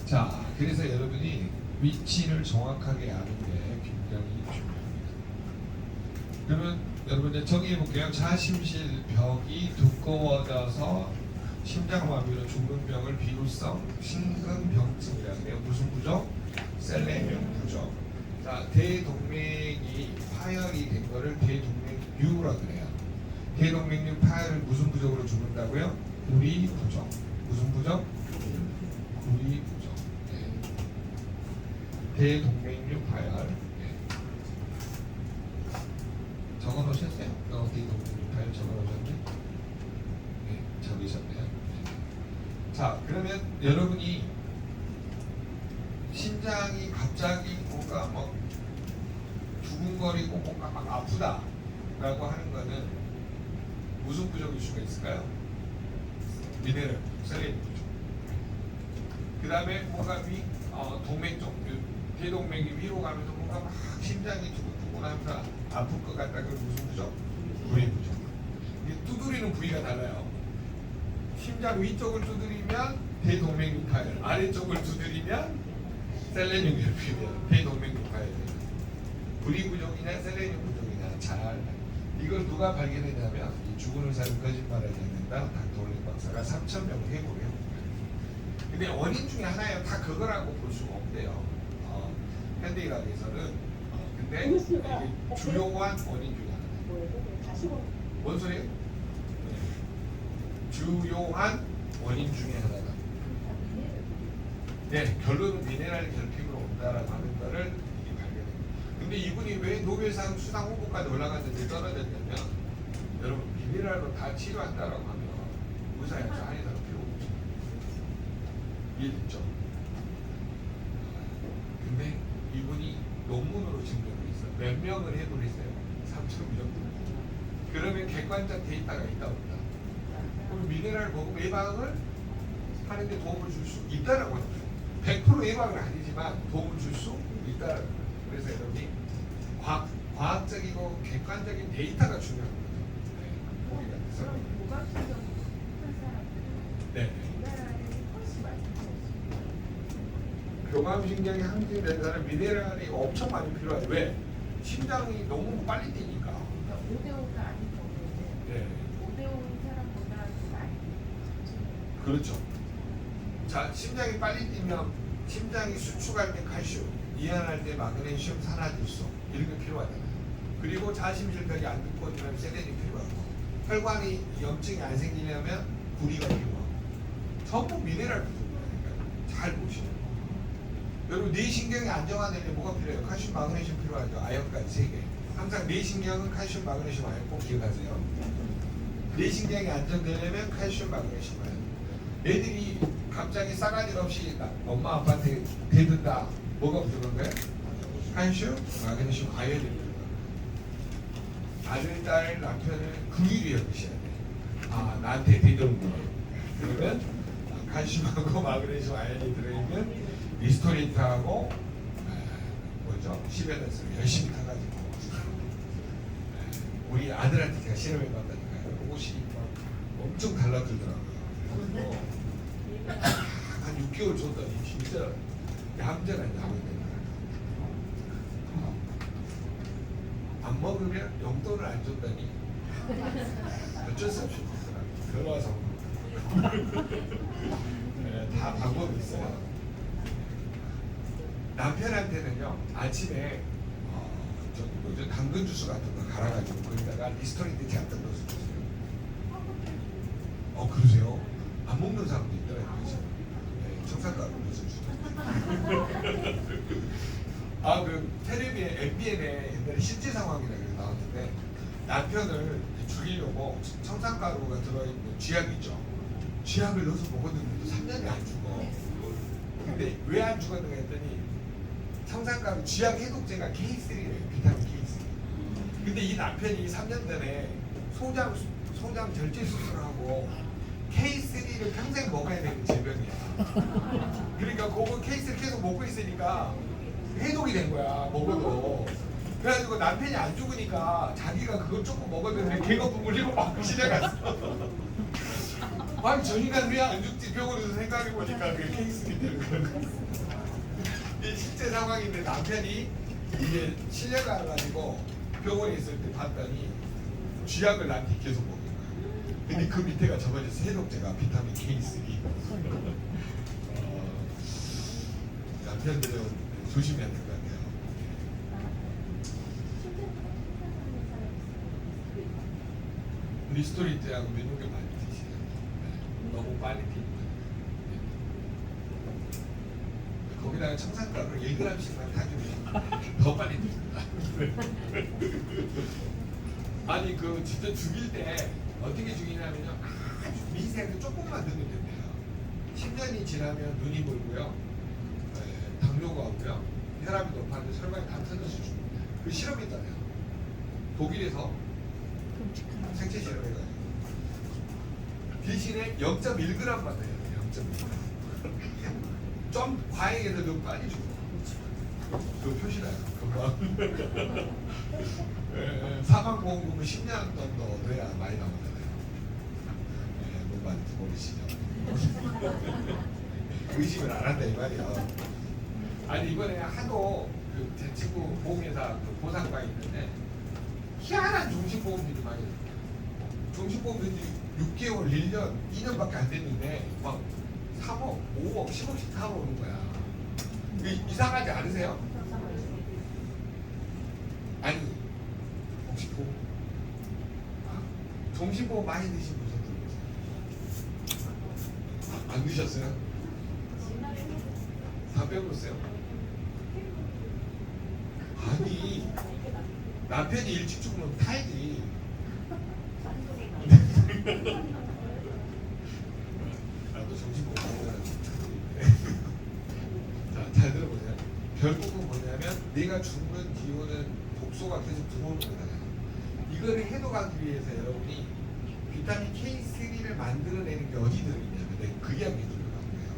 자, 그래서 여러분이 위치를 정확하게 아는 게 굉장히 중요합니다. 그러면 여러분 이제 정리해 볼게요. 자심실 벽이 두꺼워져서 심장마비로 죽는 병을 비루성 심근병증이라고 해요. 무슨 부족? 셀레늄 부족. 자, 대동맥이 파열이 된 거를 대동맥류라 그래요. 대동맥류 파열을 무슨 부족으로 죽는다고요? 구리 부족. 무슨 부족? 구리 부족. 네. 대동맥류 파열. 네. 적어 놓으셨어요? 대동맥류 파열 적어 놓으셨네? 네, 적으셨네요. 네. 자, 그러면 여러분이 심장이 갑자기 뭔가 막 두근거리고 뭔가 막 아프다라고 하는 거는 무슨 부족일 수가 있을까요? 미네랄, 셀레늄 부족. 그 다음에 뭔가 동맥 쪽, 대동맥이 위로 가면서 뭔가 막 심장이 두근두근하면서 아플 것 같다. 그건 무슨 부족? 구리 부족. 이 두드리는 부위가 달라요. 심장 위쪽을 두드리면 대동맥류 파열, 아래쪽을 두드리면 셀레늄 결핍이에요. 대동맥류 파열. 구리 부족이냐 셀레늄 부족이냐 잘. 이걸 누가 발견했냐면 이 죽은 의사는 거짓말하지 않는다. 닥터 올린 박사가 3,000명을 해고를 해요. 근데 원인 중에 하나예요. 다 그거라고 볼 수가 없대요. 현대의학에서는 근데 이게 주요한 원인 중에 하나예요. 뭔 소리예요? 주요한 원인 중에 하나다. 네, 결론은 미네랄 결핍으로 온다라고 하는 거를 이게 발견해요. 근데 이분이 왜 노벨상 수상 후보까지 올라갔는데 떨어졌냐면 여러분 미네랄로 다 치료한다라고 하면 의사 약속 한의사가 필요 없죠. 이해됐죠? 근데 이분이 논문으로 증명을 했어요. 몇 명을 해보를 했어요? 3,000명. 그러면 객관적 데이터가 있다 없다. 그럼 미네랄 보고 예방을 하는데 도움을 줄 수 있다라고 합니다. 100% 예방은 아니지만 도움을 줄 수 있다라고 합니다. 그래서 여러분이 과학적이고 객관적인 데이터가 중요한 거죠. 네, 거기 같아서. 그럼 고각신경 한 사람들은 네. 미네랄이 훨씬 많이 들어있어요. 교감신경이 항진된 사람 미네랄이 엄청 많이 필요하죠. 왜? 심장이 너무 빨리 뛰니까. 그러니까 5대5가 아닌 경우에는 네. 5대5인 사람보다 더 많이 그렇죠. 자, 심장이 빨리 뛰면 심장이 수축할 때 칼슘, 이완할 때 마그네슘, 산화질소 이런 게 필요하잖아요. 그리고 자심실벽이 안 두꺼워지면 세렌이 필요하고 혈관이 염증이 안 생기려면 구리가 필요하고 전부 미네랄 부족이니까 잘 보시는 거예요. 여러분 뇌신경이 안정화되려면 뭐가 필요해요? 칼슘, 마그네슘 필요하죠. 아연까지 3개. 항상 뇌신경은 칼슘, 마그네슘, 아연 꼭 기억하세요. 뇌신경이 안정되려면 칼슘, 마그네슘, 아연. 애들이 갑자기 싸가지 없이 엄마 아빠한테 대든다. 뭐가 부족한 거야? 칼슘, 마그네슘, 아연이 부족한 거야. 아들, 딸, 남편을 그 일이 여기셔야 돼. 아, 나한테 대드는구나. 그러면 칼슘하고 마그네슘, 아연이 들어있는 리스토레이트하고 뭐죠? 시베런스를 열심히 타가지고 우리 아들한테 제가 실험해봤다니까요. 옷이 막 엄청 달라들더라고요. 그래서 한 6개월 줬더니 진짜 얌전한 야구가 되더라고요. 안 먹으면 용돈을 안 줬더니 어쩔 수 없이 먹더라고요. 들어와서 네, 다 방법이 있어요. 남편한테는요 아침에 저기 뭐죠 당근 주스 같은 거 갈아가지고 거기다가 리스토린트 잔뜩 넣어서 주세요. 그러세요? 안 먹는 사람도 있더라고요. 그래서 네, 청산가루 넣어서 주세요. 그 텔레비에 MBN에 옛날에 실제 상황이라고 나왔는데 남편을 죽이려고 청산가루가 들어있는 쥐약 있죠. 쥐약을 넣어서 먹었는데도 3년이 안 죽어. 근데 왜 안 죽었는가 했더니 청산가루 쥐약 해독제가 K3래요. 비타민 K3. 근데 이 남편이 3년 전에 소장 절제 수술을 하고 K3를 평생 먹어야 되는 질병이야. 그러니까 그거 K3 계속 먹고 있으니까 해독이 된 거야. 먹어도. 그래가지고 남편이 안 죽으니까 자기가 그걸 조금 먹었는데 걔가 부물리고 막 시작했어. 아니 저 인간 왜 안 죽지? 병원에서 생각해보니까 그게 K3 되는 거야. 이게 실제 상황인데 남편이 이게 실려가가지고 병원에 있을 때 봤더니 쥐약을 나한테 계속 먹는 거야. 근데 그 밑에가 적어져서 해독제가 비타민 K3. 남편들은 조심해야 될 것 같아요. 리스토리트하고 이런 게 많이 드시죠. 너무 빨리 피니까. 거기다가 청산가루를 1g씩만 타주면 더 빨리 듭니다. 아니 그 진짜 죽일 때 어떻게 죽이냐면요 아주 미세하게 조금만 넣으면 된대요. 10년이 지나면 눈이 멀고요, 당뇨가 오고요, 혈압이 높아지고 혈관이 다 터져서 죽습니다. 그 실험이 있잖아요. 독일에서 생체 실험해가지고 대신에 0.1g만 넣어요. 0.1g. 좀 과잉해서 좀 빨리 죽어. 그 표시나요? 금방. 사망보험금은 10년 정도 넣어야 많이 나오잖아요. 못 받는지 모르시죠? 의심을 안 한다 이 말이야. 아니 이번에 하도 제 친구 보험회사 그 보상가 있는데 희한한 종신보험들이 많이 있어요. 종신보험들이 6개월, 1년, 2년밖에 안 됐는데 막 3억, 5억, 10억씩 타고 오는 거야. 이상하지 않으세요? 아니 혹시 보험 종신보험 많이 드신 분 들어보세요. 안 드셨어요? 다 빼버렸어요? 아니 남편이 일찍 죽으면 타야지. 나도 정신보험 잘 들어보세요. 결국은 뭐냐면 내가 죽는 이유는 독소가 계속 들어오는 거잖아요. 이거를 해독하기 위해서 여러분이 비타민 K3를 만들어내는 게 어디 들어있냐면 내가 그 이야기 들어간 거예요.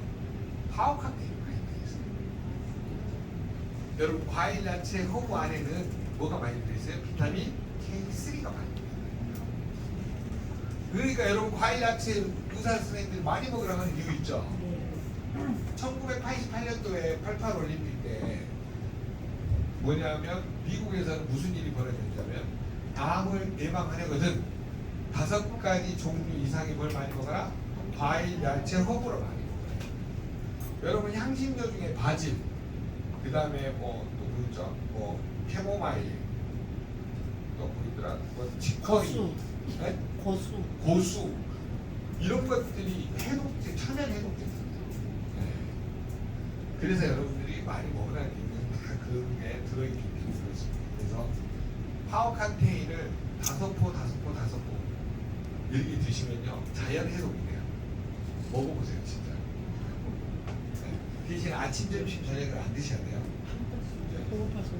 파워카테인이 많이 들어있어요. 여러분 과일, 야채, 허브 안에는 뭐가 많이 들어있어요? 비타민 K3가 많이 들어있어요. 그러니까 여러분 과일, 야채 의사 선생님들이 많이 먹으라고 하는 이유 있죠? 1988년도에 88 올림픽 때 뭐냐면 미국에서는 무슨 일이 벌어졌냐면 암을 예방하려거든 5가지 종류 이상의 뭘 많이 먹어라? 과일, 야채, 허브를 많이 먹어요. 여러분 향신료 중에 바질, 그 다음에 뭐 또 뭐죠? 뭐 캐모마일, 또 뭐 있더라? 뭐 치커리, 네? 고수 이런 것들이 해독제, 천연 해독제. 그래서 여러분들이 많이 먹으라는 이유는 다 그런 게 들어있기 때문에 그렇습니다. 그래서 파워칸테인을 5포 이렇게 드시면요 자연 해독이 돼요. 먹어보세요 진짜. 대신 아침, 점심, 저녁을 안 드셔야 돼요.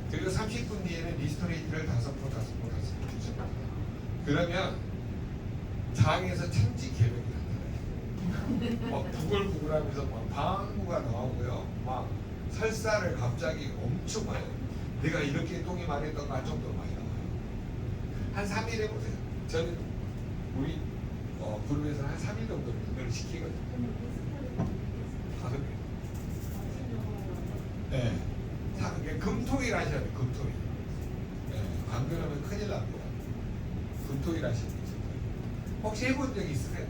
그리고 30분 뒤에는 리스토레이트를 5포 드셔요. 그러면 장에서 천지 개벽이 나타나요. 막 부글부글하면서 막 방구가 나오고요. 막 설사를 갑자기 엄청 많이. 내가 이렇게 똥이 많이 했던 거 할 정도로 많이 나와요. 한 3일 해보세요. 저는 우리 그룹에서 한 3일 정도 이걸 시키거든요. 가볍게. 네. 금토일 하셔야 돼요. 금토일. 네. 안 그러면 큰일 납니다. 금토일 하시는 게 진짜. 혹시 해본 적 있으세요?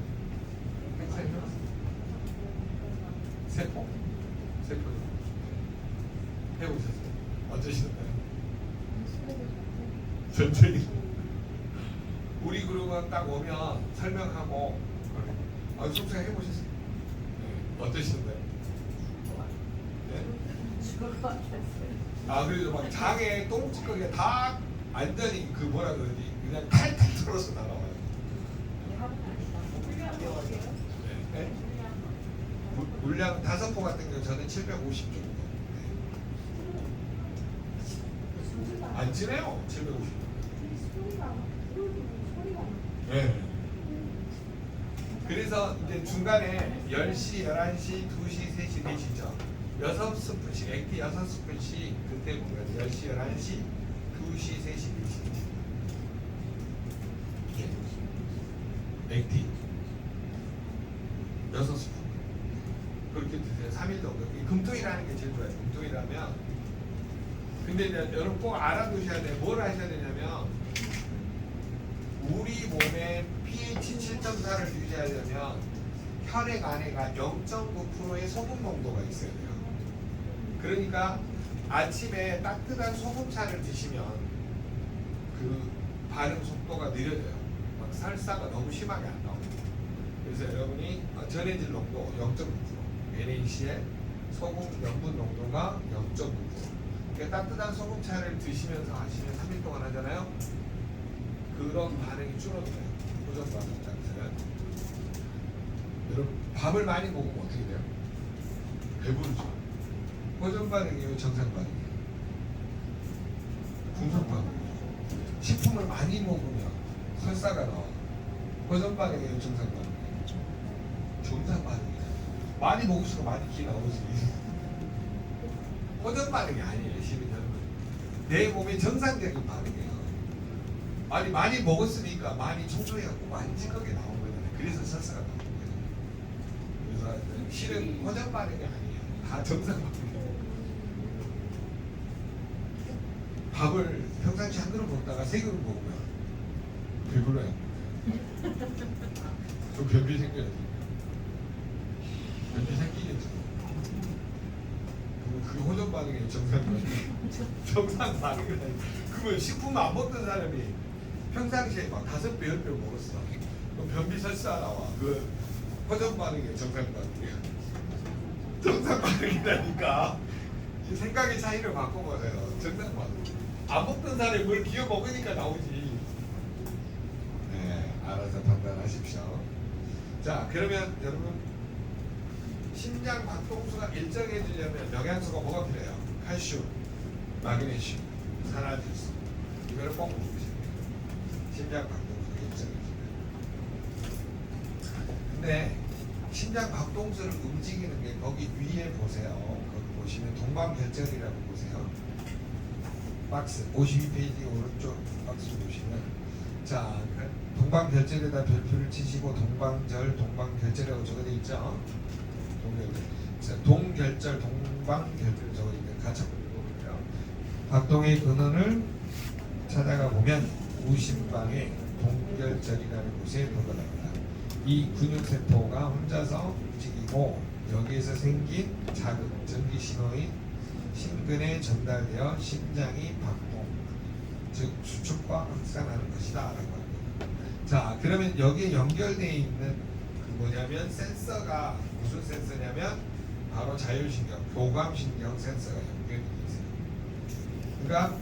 세포? 세포. 해보셨어요? 어떠시던가요? 전쟁이. 우리 그룹은 딱 오면 설명하고 숙소 해보셨어요? 네. 어떠시던가요? 네? 죽을 것 같았어요. 그래도 막 장에 똥찌꺼기가 다 완전히 그 뭐라 그러지 그냥 탈탈 털어서 나가요. 네? 물량 5포 같은 경우 저는 750 정도. 네. 안 지내요 750. 네. 그래서 이제 중간에 10시, 11시, 2시, 3시, 4시죠. 6스푼씩, 액티 6스푼씩 그때 보면 10시, 11시, 2시, 3시, 4시. 액티 6스푼. 그렇게 드세요. 3일 정도. 금토일하는 게 제일 좋아요. 금토일하면. 근데 이제 여러분 꼭 알아두셔야 돼요. 뭘 하셔야 되냐면 우리 몸에 pH 7.4를 유지하려면 혈액 안에가 0.9%의 소금 농도가 있어야 돼요. 그러니까 아침에 따뜻한 소금차를 드시면 그 반응 속도가 느려져요. 막 설사가 너무 심하게 안 나옵니다. 그래서 여러분이 전해질 농도 0.9%, NaC의 소금 염분 농도가 0.9%. 그러니까 따뜻한 소금차를 드시면서 하시면 3일 동안 하잖아요. 그런 반응이 줄어들어요. 호전 반응 자체는. 여러분 밥을 많이 먹으면 어떻게 돼요? 배부르죠. 호전 반응이에요, 정상 반응이에요? 중상 반응이에요. 식품을 많이 먹으면 설사가 나와. 호전 반응이에요, 정상 반응이에요? 정상 반응이에요. 많이 먹을수록 많이 기 나오지. 호전 반응이 아니에요, 시민여러분. 내 몸의 정상적인 반응이에요. 많이 먹었으니까 많이 청소해갖고 많이 찌꺼기 나온 거잖아요. 그래서 설사가 나온 거예요. 그래서 실은 호전 반응이 아니에요. 다 정상 반응이에요. 밥을 평상시 한 그릇 먹다가 3그릇 먹으면 배불러요. 또 변비 생겨야지. 변비 생기겠죠. 그게 호전 반응이에요. 정상 반응. 정상 반응이 아니에요. 그러면 식품 안 먹던 사람이 평상시에 막 5배, 10배 먹었어. 그럼 변비 설사 나와. 그 호전 반응이에요, 정상 반응이에요. 정상 반응이라니까. 이 생각의 차이를 바꿔보세요. 정상 반응. 안 먹던 사람이 뭘 기어 먹으니까 나오지. 네, 알아서 판단하십시오. 자, 그러면 여러분 심장 박동수가 일정해지려면 영양소가 뭐가 필요해요? 칼슘, 마그네슘, 산화질소. 이거를 꼭 먹으셔야 돼요. 심장 박동수가 일정해지면. 근데 심장 박동수를 움직이는 게 거기 위에 보세요. 거기 보시면 동방결절이라고 보세요. 박스 52페이지 오른쪽 박스 보시면 자 동방결절에다 별표를 치시고 동방결절이라고 적어져 있죠. 동결절, 동방결절 적어져 있는 같이 보고요. 박동의 근원을 찾아가 보면 우심방에 동결절이라는 곳에 도달합니다. 이 근육세포가 혼자서 움직이고 여기에서 생긴 작은 전기 신호인 심근에 전달되어 심장이 박동, 즉 수축과 확산하는 것이다 라고 합니다. 자, 그러면 여기에 연결되어 있는 그 뭐냐면 센서가 무슨 센서냐면 바로 자율신경, 교감신경 센서가 연결되어 있어요. 그러니까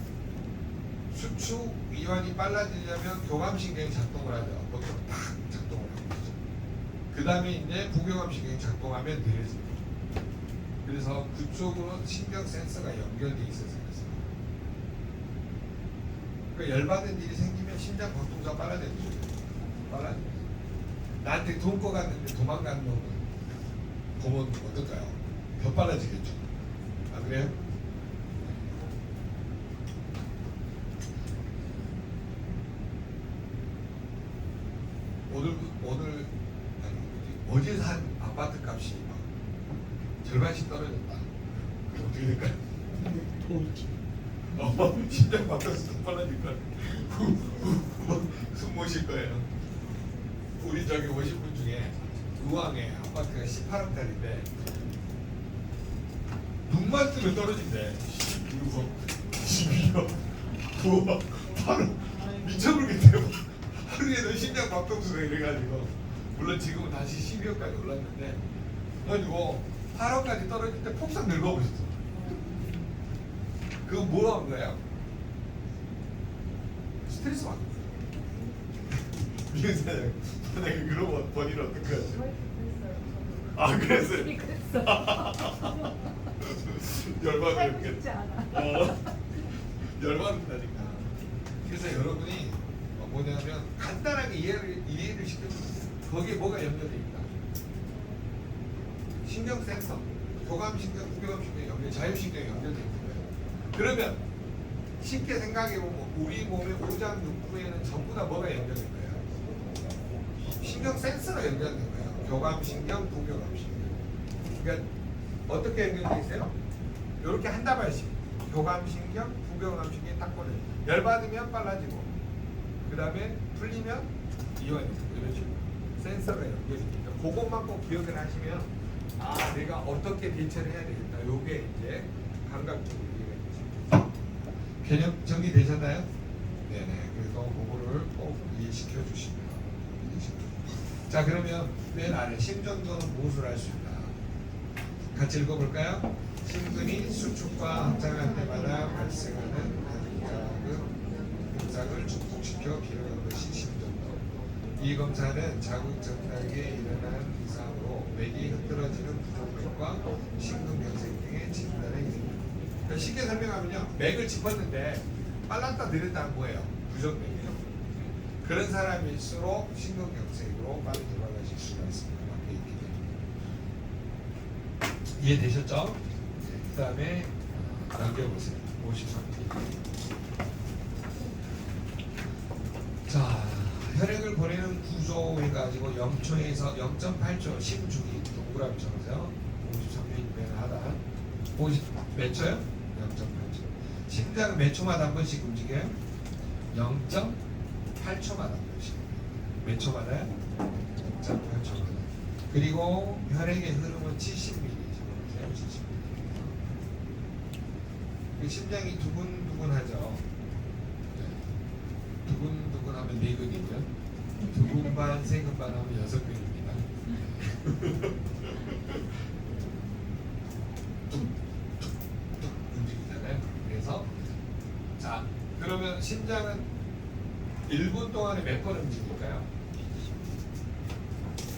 수축 이완이 빨라지려면 교감신경이 작동을 하죠. 보통 탁 작동을 하고 있죠. 그 다음에 이제 부교감신경이 작동하면 느려집니다. 그래서 그쪽으로 신경 센서가 연결돼 있어서 그래서 그러니까 열받은 일이 생기면 심장 박동수가 빨라지는 거예요. 빨라집니다. 나한테 돈 꺼갔는데 도망가는 놈은 보면 어떨까요? 더 빨라지겠죠. 아 그래요? 어제 산 아파트 값이 막 절반씩 떨어졌다. 그럼 어떻게 될까요? 심장 박동수 더 빨라질까? 숨 모실 거예요. 우리 저기 오신 분 중에 의왕에 아파트가 18억짜리인데 눈만 뜨면 떨어진대. 16억, 12억, 9억, 8억 미쳐버리겠대요. 하루에는 심장 박동수가 이래가지고 물론 지금은 다시 12억까지 올랐는데 그래가지고 8억까지 떨어질 때 폭삭 늙어버렸어. 그거 뭐 한 거야? 스트레스 받는 거야. 미은사장 만약에 그러면 본인은 어떡하지? 아 그랬어요? 그랬어. 열받으니까. 쉽지 않아. 열받는다니까. 그래서 여러분이 뭐냐면 간단하게 이해를 시켜주세요. 거기에 뭐가 연결돼 있다. 신경 센서, 교감신경, 후교감신경 연결, 자율신경이 연결돼 있는 거예요. 그러면 쉽게 생각해보면 우리 몸의 오장육부에는 전부 다 뭐가 연결된 거예요? 신경 센서가 연결된 거예요. 교감신경, 부교감신경. 그러니까 어떻게 연결돼 있어요? 이렇게 한 다발씩 교감신경, 부교감신경이 딱 보내. 열받으면 빨라지고, 그 다음에 풀리면 이완이 되고 이런 식으로 센서가 연결됩니다. 그것만 꼭 기억을 하시면 아 내가 어떻게 대처를 해야 되겠다. 요게 이제 감각적으로 이해가 되죠. 개념 정리되셨나요? 네네. 그래서 그거를 꼭 이해시켜 주시면. 자 그러면 맨 아래 심전도는 무엇을 할 수 있다. 같이 읽어볼까요? 심근이 수축과 확장할 때마다 발생하는 현상을 축복시켜 기록하는 것이 심전도. 이 검사는 자극 전달기에 일어나는 이상으로 맥이 흐트러지는 부종맥과 심근경색 등의 진단에 이릅니다. 그러니까 쉽게 설명하면요, 맥을 짚었는데 빨랐다 느렸다는 뭐예요? 부정맥이죠. 그런 사람일수록 심근경색으로 빨리 돌아가실 수가 있습니다. 밖에 있기 때문에. 이해되셨죠? 그 다음에 넘겨보세요. 53. 자, 혈액을 보내는 구조 해가지고 0초에서 0.8초 심주기 동그라미 쳐보세요. 53일 하다. 50 몇 초요? 0.8초. 심장은 몇 초마다 한 번씩 움직여요? 0.8초마다 한 번씩. 몇 초마다요? 0.8초마다. 그리고 혈액의 흐름은 70ml. 70ml. 심장이 두근두근하죠. 두근두근하면 4근이고요. 두근반, 세근반 하면 6근입니다. 툭툭툭 움직이잖아요. 그래서 자 그러면 심장은 1분 동안에 몇 번 움직일까요?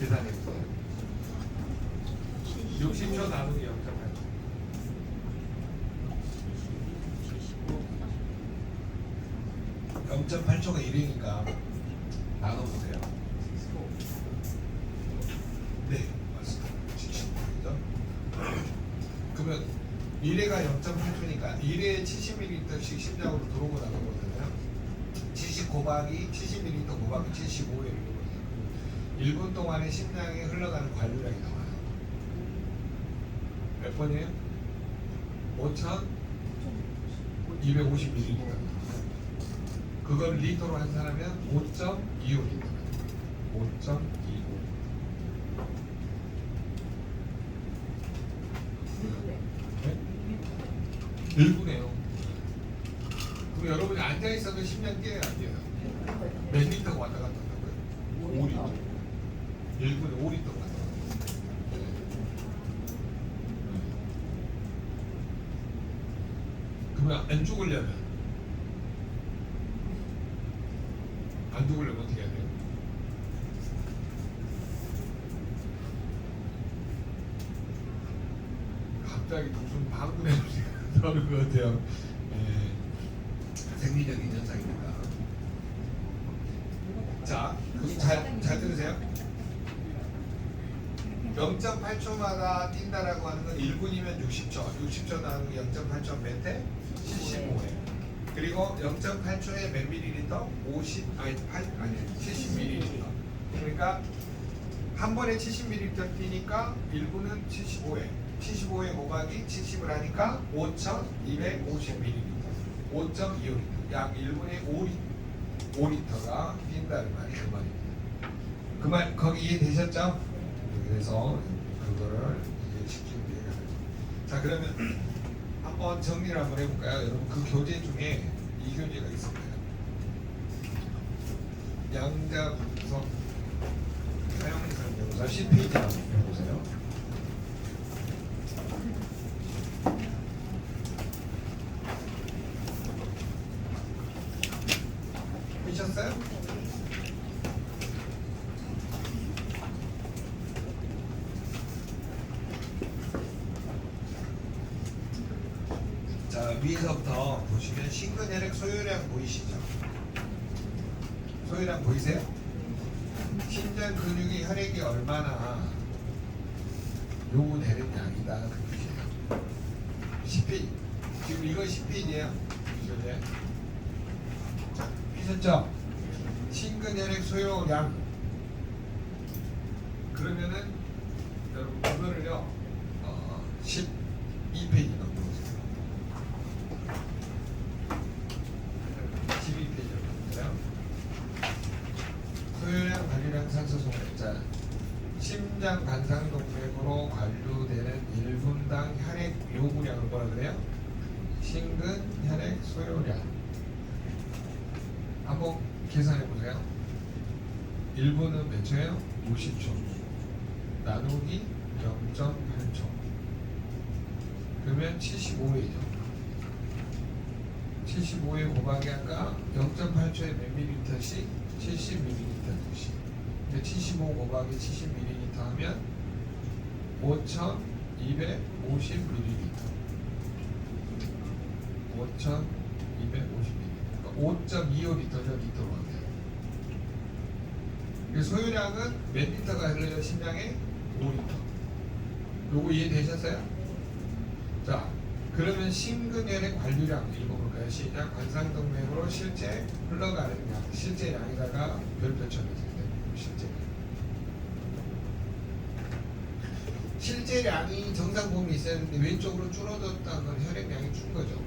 계산해보세요. 60초 나누기 0.8초. 0.8초가 1이니까 나눠보세요. 네, 맞습니다. 70ml죠. 그러면 1회가 0.8초니까 1회에 70ml씩 심장으로 들어오고 나간 거잖아요. 70 곱하기 70ml 곱하기 75회를 이루거든요. 1분 동안에 심장에 흘러가는 관류량이 나와요. 몇 번이에요? 5,250ml. 그걸 리터로 환산하면 5.25리터. 5.25. 네? 1분에요. 그럼 여러분이 앉아 있어도 심장 뛰어야 안 뛰어요? 몇 리터가 왔다 갔다 한다고요? 5리터. 1분에 5리터가 왔다 갔다. 네. 그러면 안 죽으려면 안 죽으려면 어떻게 해야 돼요? 갑자기 무슨 방금 에너지가 나오는 것 같아요. 예, 생리적인 현상입니다. 자, 잘 들으세요. 0.8초마다 뛴다라고 하는 건 1분이면 60초. 60초 나누기 0.8초 몇 회? 75회. 그리고 0.8초에 몇 밀리리터? 70 밀리리터. 그러니까 한 번에 70ml 뛰니까 1분은 75회. 75회 곱하기 70을 하니까 5,250ml. 5.25L. 약 1분에 5리터가 뛴다는 말이 그 말입니다. 그 말 거기 이해되셨죠? 그래서 그거를 이제 쉽게 이해가 되죠. 자, 그러면 한번 정리를 한번 해볼까요? 여러분 그 교재 중에 이 교재가 있습니다. 양자 분석 사용설명서 10페이지 한번 보세요. 보셨어요? 자, 위에서부터 보시면 신근혈액 소요량 보이시죠? 소요량 보이세요? 심장 근육이 혈액이 얼마나 요구되는 양이다 그 뜻이에요. 10페이지. 지금 이거 10페이지예요. 이거제. 자, 보셨죠? 심근혈액 소요량. 그러면은 여러분 그거를요 12페이지 넘겨보세요. 12페이지로 넘겨요. 소요량, 관리량, 산소 소모량. 자, 심장 관상동맥으로 관류되는 1분당 혈액 요구량을 뭐라 그래요? 심근 혈액 소요량. 한번 계산해 보세요. 1분은 몇 초예요? 50초. 나누기 0.8초. 그러면 75회죠. 75회 곱하기 아까 0.8초에 몇 밀리리터씩? 70ml씩. 75 곱하기 70ml 하면 5,250ml. 5,250ml. 5.25리터죠. 리터로 하면. 소요량은 몇 리터가 흘러요? 심장에 5리터. 요거 이해되셨어요? 자, 그러면 심근혈액 관류량 읽어볼까요? 시작. 관상동맥으로 실제 흘러가는 양, 실제 양에다가 별표 쳐주세요. 실제. 실제량이 정상 부분이 있어야 되는데 왼쪽으로 줄어들었다는 건 혈액량이 준 거죠.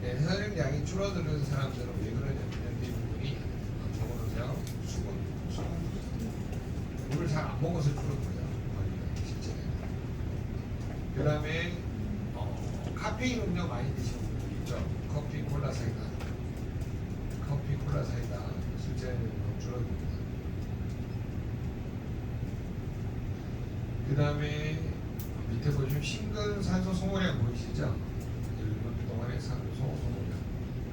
네, 혈액량이 줄어드는 사람들은 왜 그러냐면 대부분이 적어놓으세요. 수분. 물을 잘 안 먹어서 줄어든 거예요. 실제. 그 다음에 카페인 음료 많이 드시는 분들 있죠. 커피, 콜라, 사이다. 커피, 콜라, 사이다. 실제로 줄어듭니다. 그 다음에 밑에 보시면 심근 산소 소모량 보이시죠? 1분 동안의 산소 소모량.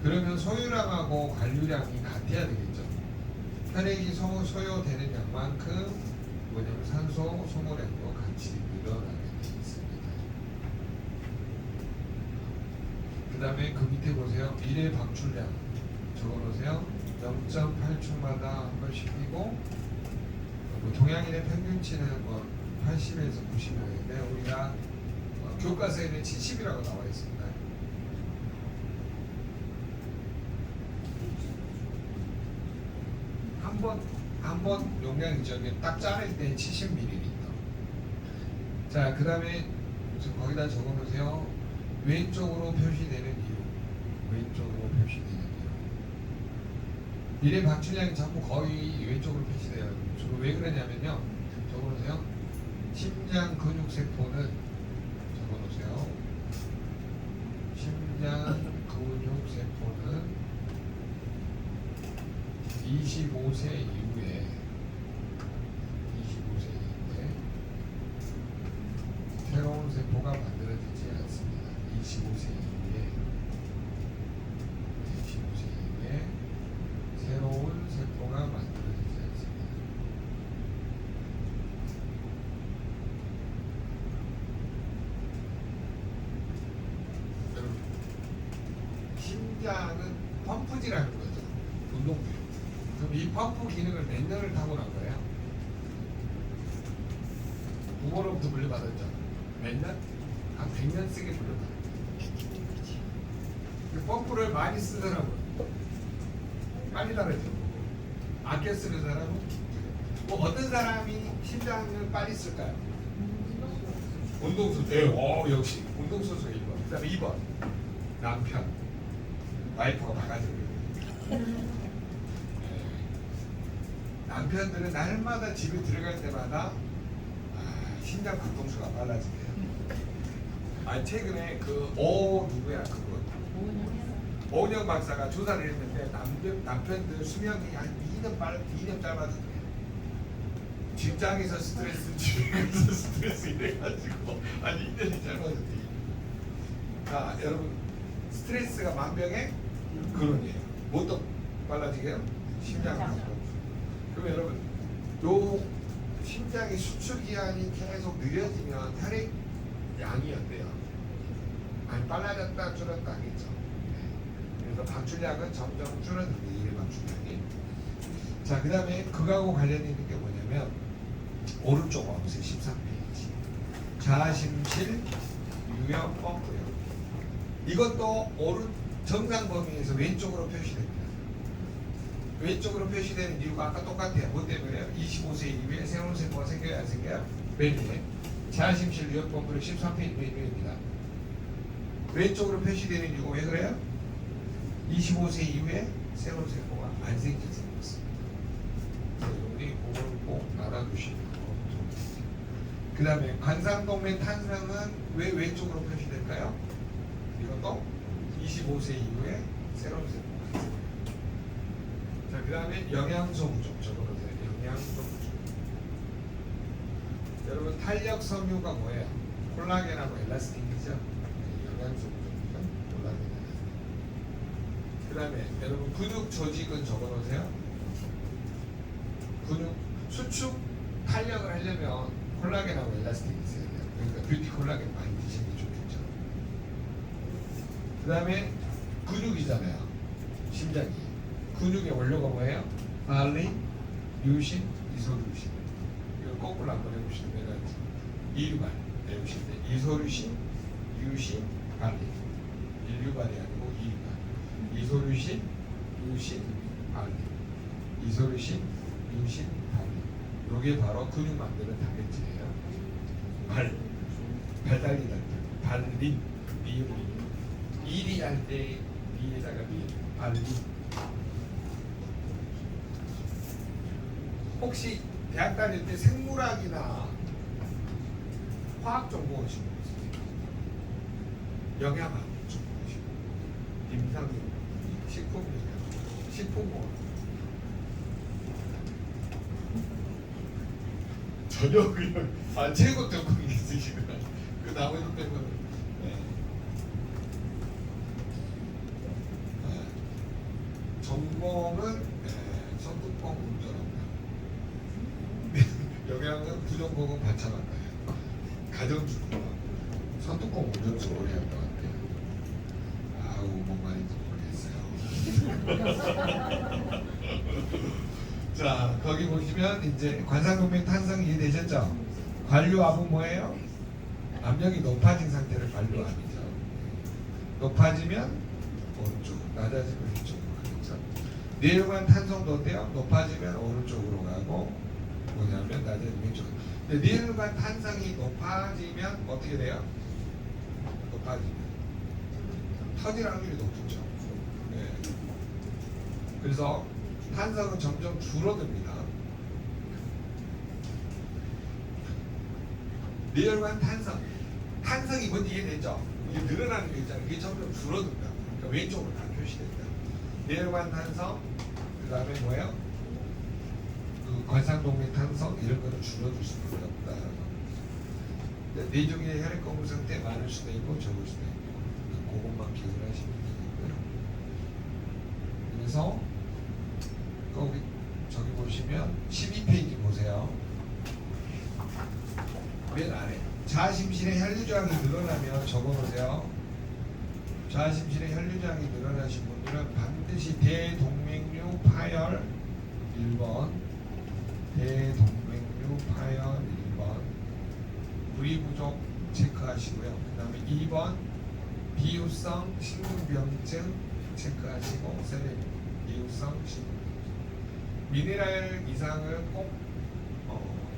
그러면 소요량하고 관류량이 같아야 되겠죠. 혈액이 소요되는 양만큼 뭐냐면 산소 소모량도 같이 늘어나게 되어 있습니다. 그 다음에 그 밑에 보세요. 일회 방출량 적어놓으세요. 0.8초마다 한 번씩 뛰고 동양인의 평균치는 뭐 80에서 90명인데 우리가 교과서에는 70이라고 나와 있습니다. 한 번 용량이죠. 딱 자를 때 70ml. 자, 그 다음에 거기다 적어놓으세요. 왼쪽으로 표시되는 이유. 왼쪽으로 표시되는 이유. 일의 방출량이 자꾸 거의 왼쪽으로 표시돼요. 주로 왜 그러냐면요. 적어놓으세요. 심장 근육세포는 적어놓으세요. 심장 근육세포는 25세 이후에 새로운 세포가 만들어지지 않습니다. 25세 이후에 새로운 세포가 만들어지지 않습니다. 여러분, 심장은 펌프질하는 거죠. 운동부요. 그럼 이 펌프 기능을 몇 년을 타고난 거예요? 부모로부터 물려받았죠. 몇 년? 한 100년 쓰게 물려받았죠. 펌프를 많이 쓰더라고요. 빨리 달아져. 아껴 쓰는 사람은 뭐 어떤 사람이 심장을 빨리 쓸까요? 운동선수. 네, 역시 운동선수가 1번. 그다음에 2번 남편. 와이프가 막아주고. 남편들은 날마다 집에 들어갈 때마다 심장 박동수가 빨라지대요. 최근에 누구야 그분 오은영 박사가 조사를 했는데 남편들 수명이 한 2년 짧아졌대요. 직장에서 스트레스, 집에서 스트레스 이래가지고 한 2년이 짧아졌대요. 자, 여러분 스트레스가 만병의 근원이에요. 뭐또 빨라지게요? 심장 박동수. 그럼 여러분 요 심장의 수축 기한이 계속 느려지면 혈액 양이 어때요? 많이 빨라졌다 줄었다 하겠죠. 그래서 방출량은 점점 줄어드는데 일일 방출량이. 자, 그 다음에 그거하고 관련 있는 게 뭐냐면 오른쪽 와보세요. 13페이지 자심실 유형 펌프요. 이것도 정상 범위에서 왼쪽으로 표시됩니다. 왼쪽으로 표시되는 이유가 아까 똑같아요. 뭐 때문에요? 25세 이후에 새로운 세포가 생겨야 안 생겨요? 맨 위에 자심실 유형 펌프를 13페이지 맨 위입니다. 왼쪽으로 표시되는 이유가 왜 그래요? 25세 이후에 새로운 세포가 안 생겨서 그렇습니다. 여러분이 그걸 꼭 알아두시면 좋겠습니다. 그 다음에 관상동맥 탄성은 왜 왼쪽으로 표시될까요? 이것도 25세 이후에 새로운 세포가 안 생겨요. 자, 그 다음에 영양소 부족 적어보세요. 영양소 부족. 여러분 탄력 섬유가 뭐예요? 콜라겐하고 엘라스틴이죠. 영양소 부족입니다. 콜라겐, 엘라스틴. 그 다음에 여러분 근육 조직은 적어놓으세요. 근육 수축 탄력을 하려면 콜라겐하고 엘라스틴이 있어야 돼요. 그러니까 뷰티 콜라겐 많이 드시는 게 좋겠죠. 그 다음에 근육이잖아요. 심장이. 근육의 원료가 뭐예요? 발린, 류신, 이소류신. 이걸 거꾸로 한번 해보시면 내가 이류발 배우실 때 이소류신, 류신, 발린. 인류발이 아니고 이류발. 이소류신, 류신, 발린. 이소류신, 류신, 발린. 요게 바로 근육 만드는 단백질이에요. 발달리다 발린, 미음. 일이 할 때 미에다가 미음. 발린. 혹시 대학 다닐 때 생물학이나 화학 전공하신 분 있으세요? 영양학 전공하신 분, 임상용, 식품공학 전혀 그냥 최고 전공이 있으시구나. 그 나머지 빼고는 전공은 선두권 운전합니다. 영양은 부전공은 반찬한다. 가정주부가 선두권 운전수 오래 할 것 같아요. 아우 뭔 말인지 모르겠어요. 자, 거기 보시면 이제 관상동맥 탄성 이해되셨죠? 관류압은 뭐예요? 압력이 높아진 상태를 관류압이죠. 높아지면 오른쪽, 낮아지면 왼쪽으로 가겠죠. 뇌혈관 탄성도 어때요? 높아지면 오른쪽으로 가고 뭐냐면 낮아지면 왼쪽으로. 근데 뇌혈관 탄성이 높아지면 어떻게 돼요? 높아지면 터질 확률이 높죠. 네. 그래서 탄성은 점점 줄어듭니다. 뇌혈관 탄성이 뭔지 이해되죠? 이게 늘어나는 게 있잖아요. 이게 점점 줄어든다. 그러니까 왼쪽으로 다 표시된다. 뇌혈관 탄성, 그 다음에 뭐예요? 그 관상동맥 탄성 이런 거는 줄어들 수밖에 없다. 뇌종의 혈액 공급 상태 많을 수도 있고 적을 수도 있고 그것만 기억을 하시면 되겠고요. 그래서 거기 저기 보시면 12페이지 보세요. 맨 아래 자심실의 혈류저항이 늘어나면 적어보세요. 자심실의 혈류저항이 늘어나신 분들은 반드시 대동맥류 파열 1번, 대동맥류 파열 1번, 부리 부족 체크하시고요. 그 다음에 2번 비유성 심근병증 체크하시고, 세레 비유성 심근병증. 미네랄 이상을 꼭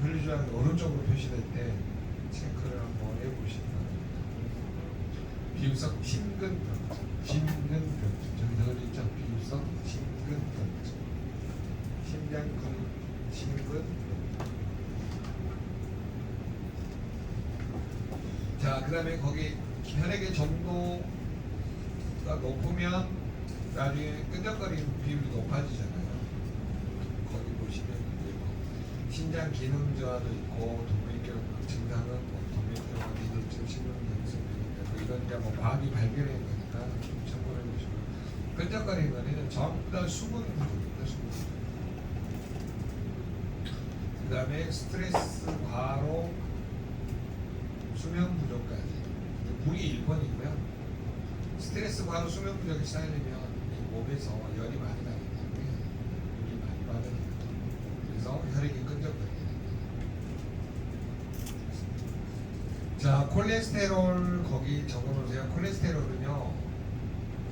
혈류저항이 오른쪽으로 표시될 때 체크를 한번 해보시기 바랍니다. 비유성 심근병증, 심근병증 저기 더 있죠? 비유성 심근병증, 심장 근육 심근병증. 자, 그 다음에 거기 혈액의 정도가 높으면 나중에 끈적거리는 비율이 높아지잖아요. 거기 보시면 이제 뭐 신장 기능 저하도 있고 동맥경 증상은 뭐 동맥경화 리듬증, 심근경색 뭐 이런 게 뭐 과학이 발견한 거니까 좀 참고해 보시고, 끈적거리는 거는 전부 다 수분 부족입니다. 수분 부족. 그 다음에 스트레스 과로 수면 부족까지 물이 1번이고요. 스트레스 과로 수면 부족이 쌓이면 이 몸에서 열이 많이 나기 때문에 물이 많이 빠져요. 그래서 혈액이 끈적거리게 됩니다. 자, 콜레스테롤 거기 적어놓으세요. 콜레스테롤은요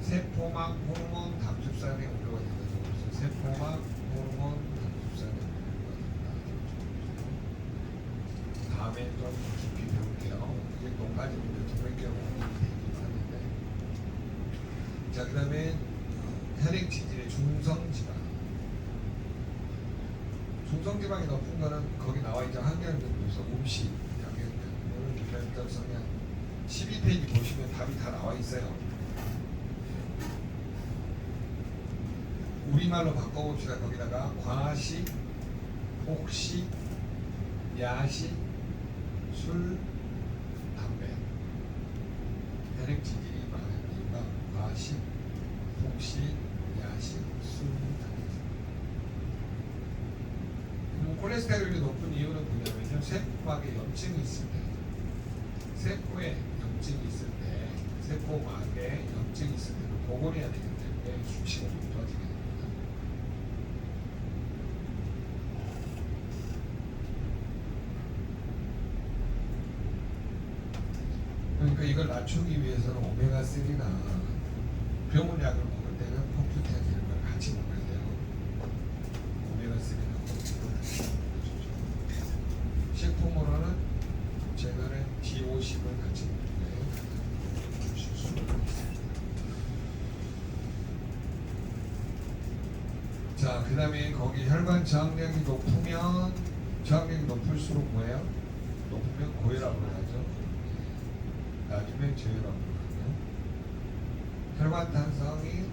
세포막 호르몬 담즙산에 우려가 된다. 적어놓으세요. 세포막 호르몬 담즙산에 우려가 된다. 다음에 좀 깊이 배울게요. 이게 높아지면 동맥경화가 되긴 하는데. 자, 그 다음에 혈액 지질의 중성지방. 중성지방이 높은 거는 거기 나와 있죠. 항경변에서 음식, 항경변, 유전적 성향 12페이지 보시면 답이 다 나와 있어요. 우리말로 바꿔봅시다. 거기다가 과식, 혹식, 야식, 술, 담배. 혈액 지질이 많은 이유가 과식, 혹식, 야식, 술, 담배. 그럼 콜레스테롤이 높은 이유는 뭐냐면요, 세포막에 염증이 있을 때, 세포에 염증이 있을 때, 세포막에 염증이 있을 때는 복원해야 되기 때문에 수치가 높아지게 됩니다. 그러니까 이걸 낮추기 위해서는 오메가3나 병원약을 먹을 때는 포큐텐 이런 걸 같이 먹어야 돼요. 오메가3나 포큐텐을 같이 먹어주죠. 식품으로는 최근에 D50을 같이 먹는 주실 수가 있습니다. 자, 그 다음에 거기 혈관 저항력이 높으면, 저항력이 높을수록 뭐예요? 높으면 고혈압을 하죠. 낮으면 저혈압으로 가고요. 혈관 탄성이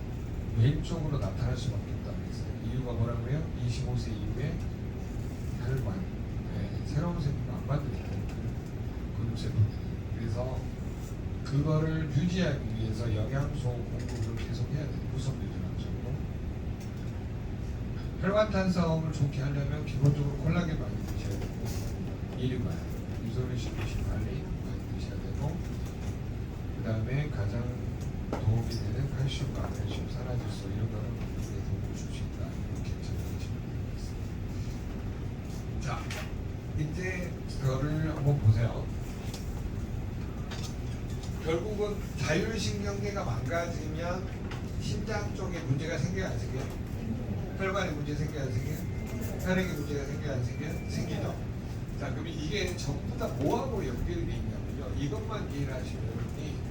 왼쪽으로 나타날 수밖에 없다고 했어요. 이유가 뭐라고요? 25세 이후에 혈관, 새로운 세포가 안 만들어요. 근육세포들이. 그래서 그거를 유지하기 위해서 영양소 공급을 계속해야 돼요. 구성 유전학적으로. 혈관 탄성을 좋게 하려면 기본적으로 콜라겐 많이 드셔야 되고, 이류가 유소리식 주식 관리 많이 드셔야 되고, 그 다음에 가장 도움이 되는 칼슘, 마그네슘, 산화질소 이런 거는 건강에 도움을 줄 수 있다. 이렇게 생각하시면 되겠습니다. 자, 이제 그거를 한번 보세요. 결국은 자율신경계가 망가지면 심장 쪽에 문제가 생겨야 안 생겨요? 혈관에 문제 생겨야 안 생겨요? 혈액에 문제가 생겨야 안 생겨요? 생기죠. 자, 그럼 이게 전부 다 뭐하고 연결이 돼 있냐면요. 이것만 이해를 하시면 여러분이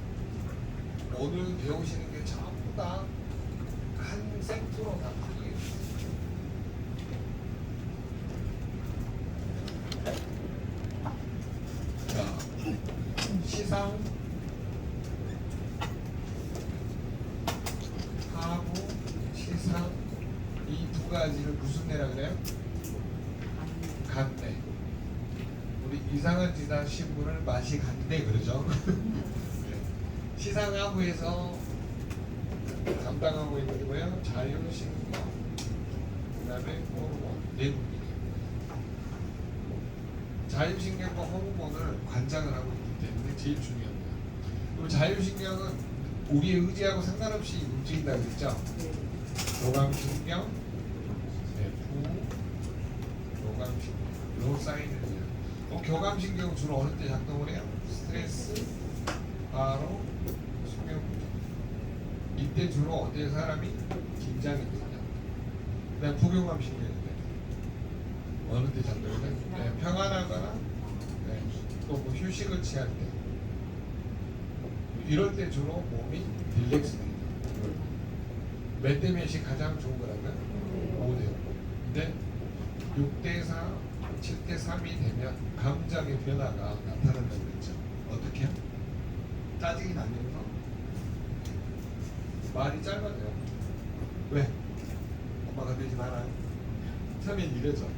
오늘 배우시는 게 전부 다 한 세트로 다 풀리게 돼요. 자, 시상, 하부, 시상 이 두 가지를 무슨 뇌라 그래요? 간대. 우리 이상한 지단 신부를 맛이 간대 그러죠. 시상하부에서 담당하고 있는 게 뭐예요? 자율신경, 그 다음에 호르몬, 네 군데. 자율신경과 호르몬을 관장을 하고 있기 때문에 제일 중요합니다. 그리고 자율신경은 우리의 의지하고 상관없이 움직인다고 했죠? 교감신경, 교감신경, 요 사인을 해요. 교감신경은 주로 어느 때 작동을 해요? 스트레스, 바로 수면 부족. 이때 주로 어때요? 사람이 긴장이 되죠. 그다음 부교감신경인데 어느 때 잠들거든? 네, 평안하거나 네, 또 뭐 휴식을 취할 때 이럴 때 주로 몸이 릴렉스 돼요. 몇 대 몇이 가장 좋은 거라고요? 5대 5. 근데 6대 4, 7대 3이 되면 감정의 변화가 나타난다고 그랬죠. 어떻게요? 짜증이 나면서 말이 짧아져요. 왜? 엄마가 되지 마라. 처음엔 이러죠.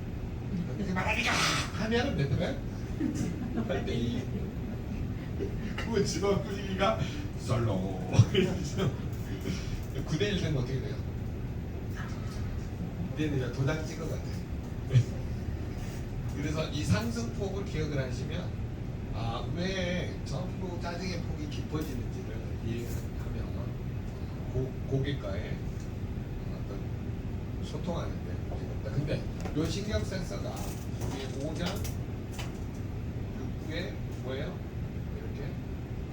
되지 말라니까 하면은 되더래. 8대 2. 그거 집안 분위기가 썰렁. 9대 1 되면 어떻게 돼요? 이제는 도장 찍어가야 돼. 그래서 이 상승폭을 기억을 하시면 왜 전부 짜증의 폭이 깊어지는지를 이해하면 고객과의 어떤 소통하는 데 문제가 없다. 근데 이 신경 센서가 우리 5장 6부에 뭐예요? 이렇게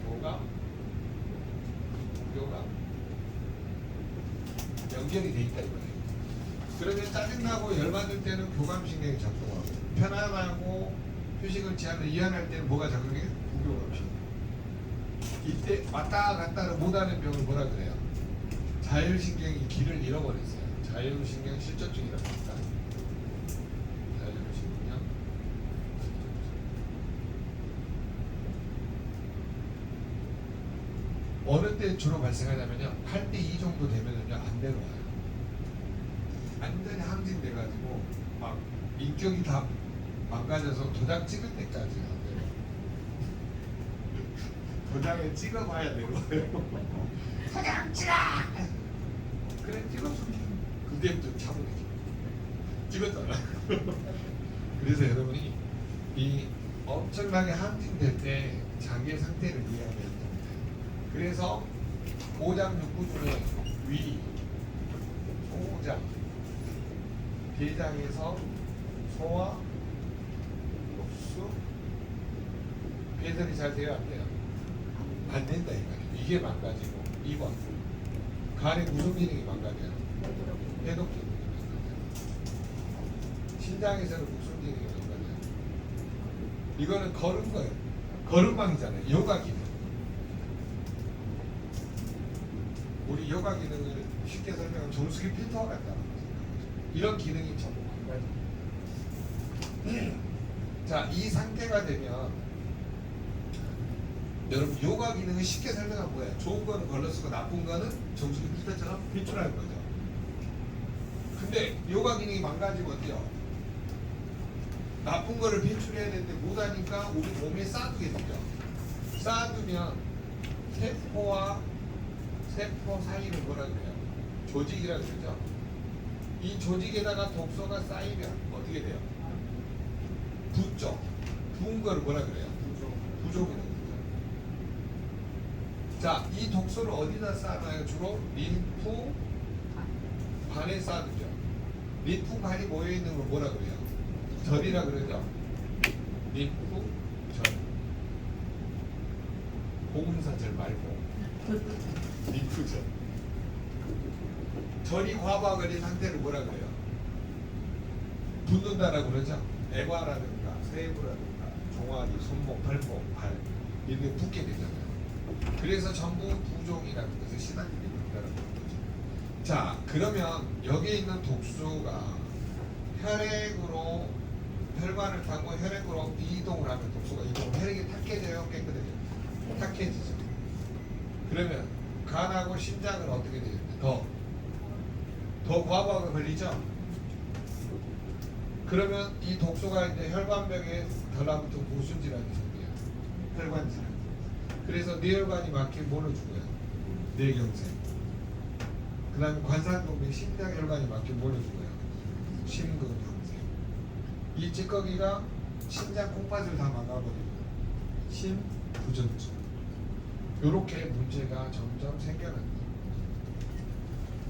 교감 연결이 돼 있다 이거예요. 그러면 짜증나고 열받을 때는 교감신경이 작동하고 편안하고 휴식을 취하는 이완할 때는 뭐가 작동해요? 부교감신경. 이때 왔다 갔다를 못하는 병을 뭐라 그래요? 자율신경이 길을 잃어버렸어요. 자율신경 실조증이라고 합니다. 자율신경 어느 때 주로 발생하냐면요 8대 2 정도 되면은요 안 내려와요. 완전히 항진돼가지고 막 인격이 다 망가져서 도장 찍을 때까지 안 돼요. 도장에 찍어봐야 내려와요. 도장 찍어! 그래 찍었어. 그때부터 참으래죠. 찍었잖아. 그래서 여러분이 이 엄청나게 항진될 때 자기의 상태를 이해하면 됩니다. 그래서 5장 6부 중에 위, 소장, 대장에서 소화, 흡수, 배설이 잘 돼요? 안 돼요? 안 된다 이거예요. 이게 망가지고 2번 간의 무슨 기능이 망가져요? 해독 기능이 망가져요. 신장에서는 무슨 기능이 망가져요? 이거는 걸은 거예요. 걸음망이잖아요. 요가 기능. 우리 요가 기능을 쉽게 설명하면 정수기 필터와 같다는 거죠. 이런 기능이 전부 망가져요. 자, 이 상태가 되면 여러분 요가 기능을 쉽게 설명하면 뭐예요? 좋은 거는 걸러쓰고 나쁜 거는 정수기 필터처럼 배출하는 거죠. 근데 요가 기능이 망가지면 어때요? 나쁜 거를 배출해야 되는데 못하니까 우리 몸에 쌓아두게 되죠. 쌓아두면 세포와 세포 사이를 뭐라 그래요? 조직이라 그러죠. 이 조직에다가 독소가 쌓이면 어떻게 돼요? 붓죠. 부은 거를 뭐라 그래요? 부족이라고 그러죠. 자, 이 독소를 어디다 쌓아놔요? 주로 림프 관에 쌓아두죠. 림프 관이 모여있는 걸 뭐라 그래요? 절이라 그러죠. 림프 절. 공문사절 말고 림프절. 절이 과부하 걸린 상태를 뭐라 그래요? 붓는다라고 그러죠. 애과라든가 세부라든가 종아리, 손목, 발목, 발 이렇게 붓게 되잖아요. 그래서 전부 부종이라는 것을 시달리게 된다는 거죠. 자, 그러면 여기에 있는 독소가 혈액으로 혈관을 타고 혈액으로 이동을 하면 독소가 이동을 혈액이 탁해져요, 깨끗해져요? 탁해지죠. 그러면 간하고 심장은 어떻게 되겠어요? 더 과부하가 걸리죠? 그러면 이 독소가 이제 혈관벽에 달라붙은 보순질환이 생겨요. 혈관질환. 그래서 뇌혈관이 막히면 뭘로 죽어요? 뇌경색. 그 다음에 관상동맥 심장혈관이 막히면 뭘로 죽어요? 심근경색. 이 찌꺼기가 심장 콩팥을 다 막아버리고 심부전증. 이렇게 문제가 점점 생겨납니다.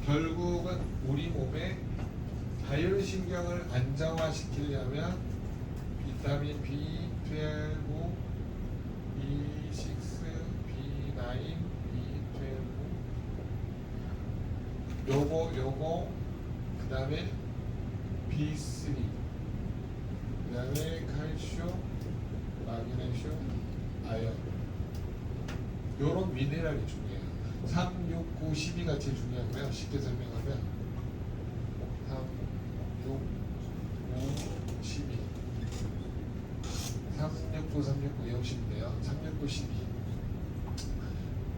결국은 우리 몸에 자율신경을 안정화시키려면 비타민 B12, B6, B9, B12 요거 그 다음에 B3 그다음에 칼슘, 마그네슘, 아연. 요런 미네랄이 중요해요. 3, 6, 9, 12가 제일 중요하고요. 쉽게 설명하면 3, 6, 9, 12. 3, 6, 9, 3, 6, 9 0인데요. 3, 6, 9, 12.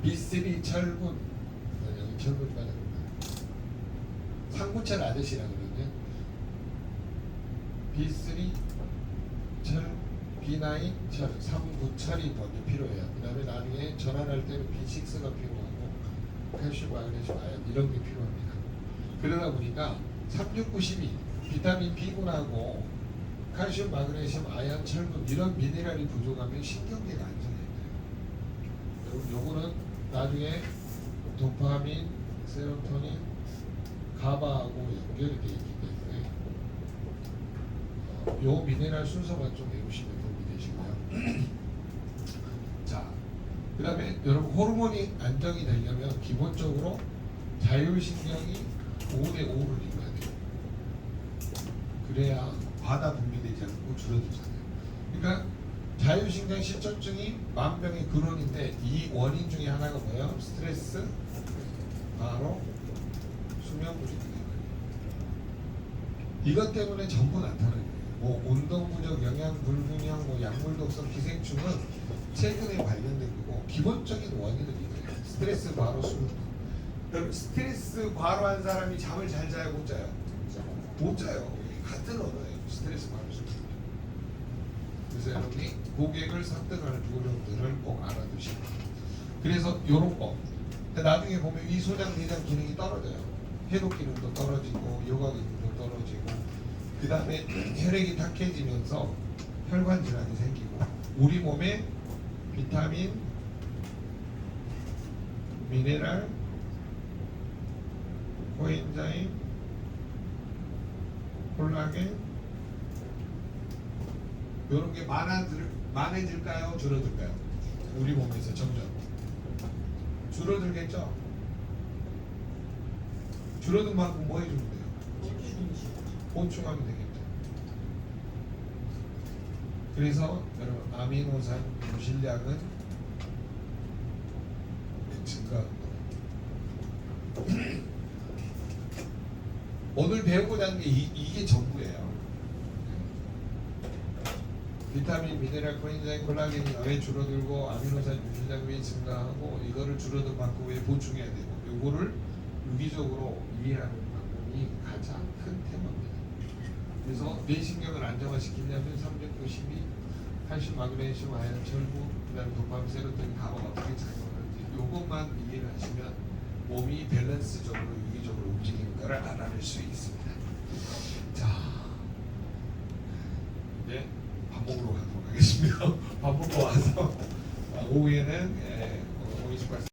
B3 철분. 여기 철분이 빠집니다. 상구철 아저씨라 그러거든요. B3 철, B9 철, 3구철이 먼저 필요해요. 그 다음에 나중에 전환할 때는 B6가 필요하고 칼슘, 마그네슘, 아연 이런 게 필요합니다. 그러다 보니까 3, 6, 9, 12 비타민 B군하고 칼슘, 마그네슘, 아연, 철분 이런 미네랄이 부족하면 신경계가 안정해요. 여러분 요거는 나중에 도파민, 세로토닌, 가바하고 연결이 되어 있기 때문에 요 미네랄 순서만 좀 외우시면 도움이 되시고요. 자, 그 다음에 여러분 호르몬이 안정이 되려면 기본적으로 자율신경이 5대 5를 이루어야 돼요. 그래야 과다 분비되지 않고 줄어들잖아요. 그러니까 자율신경 실전증이 만병의 근원인데 이 원인 중에 하나가 뭐예요? 스트레스, 바로 수면 부족이에요. 이것 때문에 전부 나타나는 거예요. 뭐 운동 부족, 영양 불균형, 뭐 약물 독성, 기생충은 최근에 발견된 거고 기본적인 원인은 이거예요. 스트레스 과로 수면. 그럼 스트레스 과로한 사람이 잠을 잘 자요, 못 자요? 못 자요. 같은 언어예요. 스트레스 과로 수면. 그래서 여러분이 고객을 설득하는 요령들을 꼭 알아두시고. 그래서 요런 거. 나중에 보면 이 소장, 내장 기능이 떨어져요. 해독 기능도 떨어지고 요가 기능도 떨어지고 그 다음에 혈액이 탁해지면서 혈관 질환이 생기고 우리 몸에 비타민, 미네랄, 코엔자임, 콜라겐 이런 게 많아질까요? 줄어들까요? 우리 몸에서 점점 줄어들겠죠? 줄어든 만큼 뭐 해주면 돼요? 보충하면 되겠죠. 그래서 여러분 아미노산 유실량은 증가합니다. 오늘 배우고자 하는 게 이게 전부예요. 비타민, 미네랄, 코엔자임, 콜라겐이 왜 줄어들고 아미노산 유실량이 왜 증가하고 이거를 줄어든 만큼 왜 보충해야 되고 요거를 유기적으로 이해하는 방법이 가장 큰 테마입니다. 그래서 뇌신경을 안정화시키려면 3, 6, 9, 12 칼슘, 마그네슘, 아연, 철분, 그다음에 도파민, 세로토닌, 가바가 어떻게 작용하는지 요것만 이해를 하시면 몸이 밸런스적으로 유기적으로 움직이는 것을 알아낼 수 있습니다. 자, 이제 밥 먹으러 가도록 하겠습니다. 밥 먹고 와서 오후에는